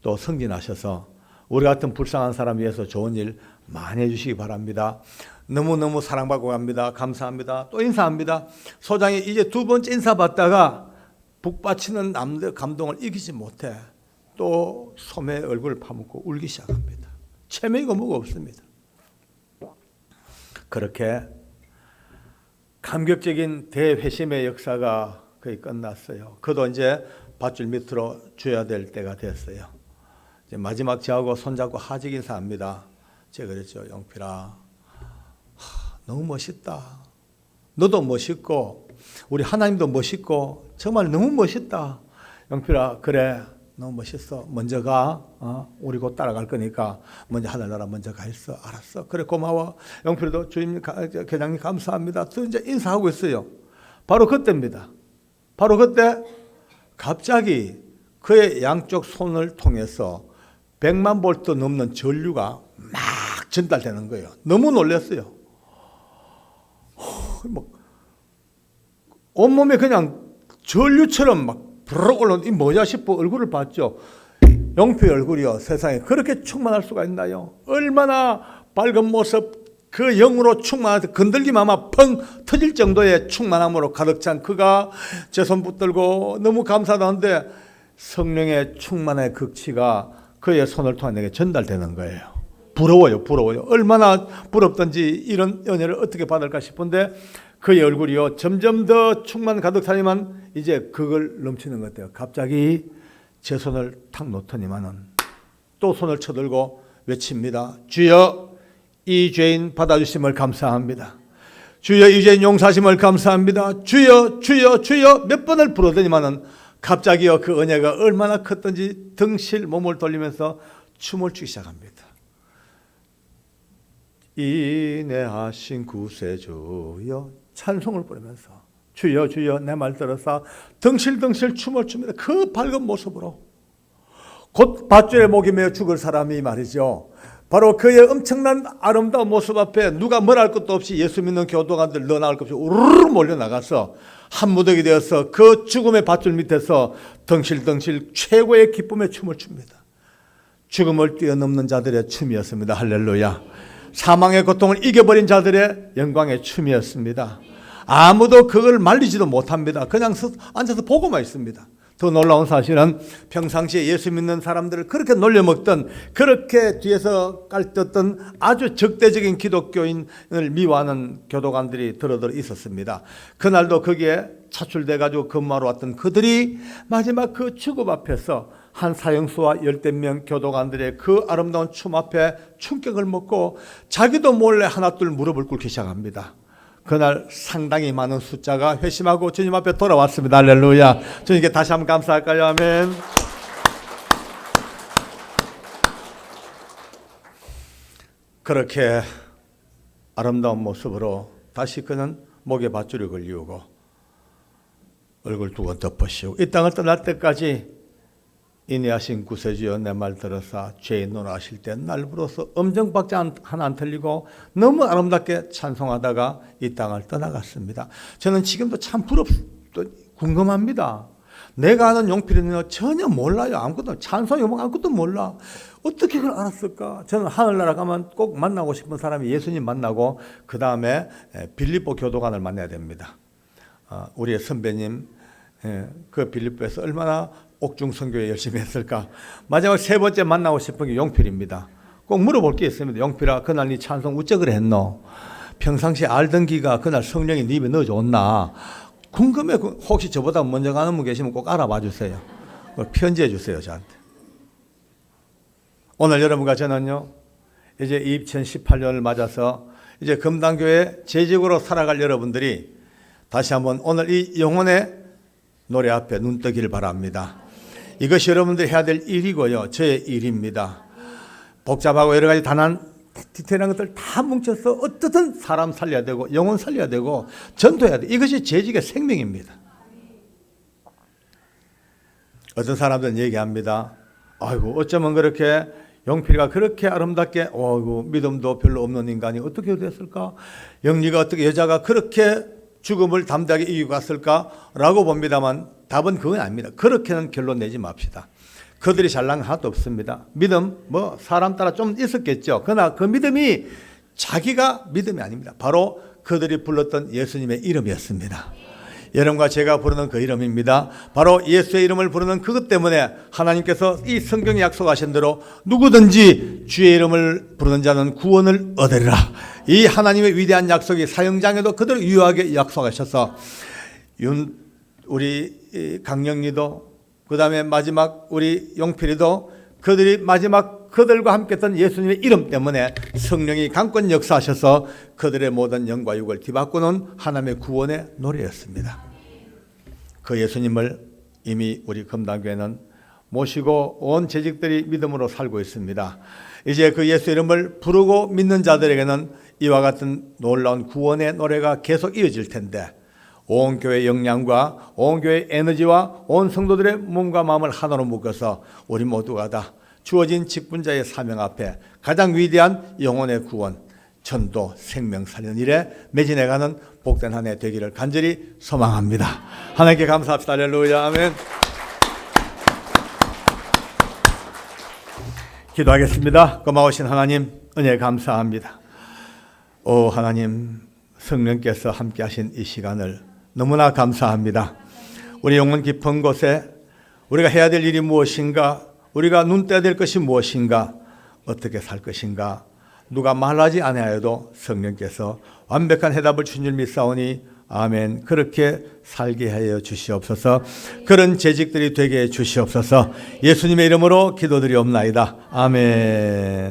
또 승진하셔서 우리 같은 불쌍한 사람 위해서 좋은 일 많이 해주시기 바랍니다. 너무너무 사랑받고 갑니다. 감사합니다. 또 인사합니다. 소장이 이제 두 번째 인사 받다가 북받치는 남들 감동을 이기지 못해 또 소매 얼굴을 파묻고 울기 시작합니다. 체면이고 뭐가 없습니다. 그렇게 감격적인 대회심의 역사가 거의 끝났어요. 그도 이제 밧줄 밑으로 줘야 될 때가 됐어요. 이제 마지막 저하고 손잡고 하직 인사합니다. 제가 그랬죠. 영필아, 너무 멋있다. 너도 멋있고 우리 하나님도 멋있고 정말 너무 멋있다. 영필아, 그래 너무 멋있어. 먼저 가. 우리 곧 따라갈 거니까 먼저 하늘나라 먼저 가 있어. 알았어. 그래 고마워. 영필도 주임 계장님 감사합니다. 또 이제 인사하고 있어요. 바로 그때입니다. 바로 그때 갑자기 그의 양쪽 손을 통해서 100만 볼트 넘는 전류가 막 전달되는 거예요. 너무 놀랐어요. 온몸에 그냥 전류처럼 막 부르륵 올라오는 이 뭐냐 싶어 얼굴을 봤죠. 영필 얼굴이요. 세상에 그렇게 충만할 수가 있나요? 얼마나 밝은 모습, 그 영으로 충만해서 건들기만 하면 펑 터질 정도의 충만함으로 가득 찬 그가 제 손 붙들고 너무 감사하다는데 성령의 충만의 극치가 그의 손을 통해 내게 전달되는 거예요. 부러워요. 부러워요. 얼마나 부럽던지 이런 은혜를 어떻게 받을까 싶은데 그의 얼굴이요. 점점 더 충만 가득 차지만 이제 그걸 넘치는 것 같아요. 갑자기 제 손을 탁 놓더니만은 또 손을 쳐들고 외칩니다. 주여 이 죄인 받아주심을 감사합니다. 주여 이 죄인 용서하심을 감사합니다. 주여 주여 주여 몇 번을 부르더니만은 갑자기요 그 은혜가 얼마나 컸던지 등실 몸을 돌리면서 춤을 추기 시작합니다. 인내하신 구세주여 찬송을 부르면서 주여 주여 내 말 들어서 덩실덩실 춤을 춥니다. 그 밝은 모습으로 곧 밧줄에 목이 매어 죽을 사람이 말이죠. 바로 그의 엄청난 아름다운 모습 앞에 누가 뭘 할 것도 없이 예수 믿는 교도관들 너 나올 것 없이 우르르 몰려나가서 한 무더기 되어서 그 죽음의 밧줄 밑에서 덩실덩실 최고의 기쁨의 춤을 춥니다. 죽음을 뛰어넘는 자들의 춤이었습니다. 할렐루야. 사망의 고통을 이겨버린 자들의 영광의 춤이었습니다. 아무도 그걸 말리지도 못합니다. 그냥 앉아서 보고만 있습니다. 더 놀라운 사실은 평상시에 예수 믿는 사람들을 그렇게 놀려먹던 그렇게 뒤에서 깔떴던 아주 적대적인 기독교인을 미워하는 교도관들이 들어들어 있었습니다. 그날도 거기에 차출돼가지고 근무하러 왔던 그들이 마지막 그 죽음 앞에서 한 사형수와 열댓 명 교도관들의 그 아름다운 춤 앞에 충격을 먹고 자기도 몰래 하나둘 무릎을 꿇기 시작합니다. 그날 상당히 많은 숫자가 회심하고 주님 앞에 돌아왔습니다. 할렐루야. 주님께 다시 한번 감사할까요? 아멘. 그렇게 아름다운 모습으로 다시 그는 목에 밧줄을 걸리우고 얼굴 두건 덮으시고 이 땅을 떠날 때까지 인내하신 구세주여 내 말 들어서 죄인 논하실 때 날 불어서 음정박자 하나 안 틀리고 너무 아름답게 찬송하다가 이 땅을 떠나갔습니다. 저는 지금도 참 궁금합니다. 내가 아는 용필이는 전혀 몰라요. 아무것도 찬송이 뭐 아무것도 몰라. 어떻게 그걸 알았을까? 저는 하늘나라 가면 꼭 만나고 싶은 사람이 예수님 만나고 그 다음에 빌립보 교도관을 만나야 됩니다. 우리의 선배님 그 빌립보에서 얼마나 옥중 선교에 열심히 했을까. 마지막 세 번째 만나고 싶은 게 용필입니다. 꼭 물어볼 게 있습니다. 용필아 그날 네 찬송 어째 그래 했노? 평상시에 알던 기가 그날 성령이 네 입에 넣어줬나? 궁금해. 혹시 저보다 먼저 가는 분 계시면 꼭 알아봐 주세요. 편지해 주세요, 저한테. 오늘 여러분과 저는요, 이제 2018년을 맞아서 이제 금단교회 재직으로 살아갈 여러분들이 다시 한번 오늘 이 영혼의 노래 앞에 눈 뜨기를 바랍니다. 이것이 여러분들이 해야 될 일이고요, 저의 일입니다. 복잡하고 여러 가지 단한 디테일한 것들 다 뭉쳐서 어떻든 사람 살려야 되고 영혼 살려야 되고 전도해야 돼. 이것이 재직의 생명입니다. 어떤 사람들은 얘기합니다. 아이고, 어쩌면 그렇게 용필이가 그렇게 아름답게, 아이고, 믿음도 별로 없는 인간이 어떻게 됐을까? 영리가 어떻게, 여자가 그렇게 죽음을 담대하게 이기고 갔을까라고 봅니다만 답은 그건 아닙니다. 그렇게는 결론 내지 맙시다. 그들이 잘난 건 하나도 없습니다. 믿음, 사람 따라 좀 있었겠죠. 그러나 그 믿음이 자기가 믿음이 아닙니다. 바로 그들이 불렀던 예수님의 이름이었습니다. 여러분과 제가 부르는 그 이름입니다. 바로 예수의 이름을 부르는 그것 때문에 하나님께서 이 성경에 약속하신 대로 누구든지 주의 이름을 부르는 자는 구원을 얻으리라. 이 하나님의 위대한 약속이 사형장에도 그대로 유효하게 약속하셔서 우리 강영리도 그 다음에 마지막 우리 용필이도 그들이 마지막 그들과 함께 했던 예수님의 이름 때문에 성령이 강권 역사하셔서 그들의 모든 영과 육을 뒤바꾸는 하나님의 구원의 노래였습니다. 그 예수님을 이미 우리 금단교회는 모시고 온 재직들이 믿음으로 살고 있습니다. 이제 그 예수 이름을 부르고 믿는 자들에게는 이와 같은 놀라운 구원의 노래가 계속 이어질 텐데 온 교회 역량과 온 교회 에너지와 온 성도들의 몸과 마음을 하나로 묶어서 우리 모두가 다 주어진 직분자의 사명 앞에 가장 위대한 영혼의 구원, 전도, 생명 살리는 일에 매진해가는 복된 한 해 되기를 간절히 소망합니다. 하나님께 감사합시다. 할렐루야. 아멘. 기도하겠습니다. 고마우신 하나님, 은혜 감사합니다. 오 하나님, 성령께서 함께 하신 이 시간을 너무나 감사합니다. 우리 영혼 깊은 곳에 우리가 해야 될 일이 무엇인가, 우리가 눈 떼야 될 것이 무엇인가, 어떻게 살 것인가, 누가 말하지 않아도 성령께서 완벽한 해답을 주신 줄 믿사오니 아멘. 그렇게 살게 하여 주시옵소서. 그런 재직들이 되게 해 주시옵소서. 예수님의 이름으로 기도드리옵나이다. 아멘.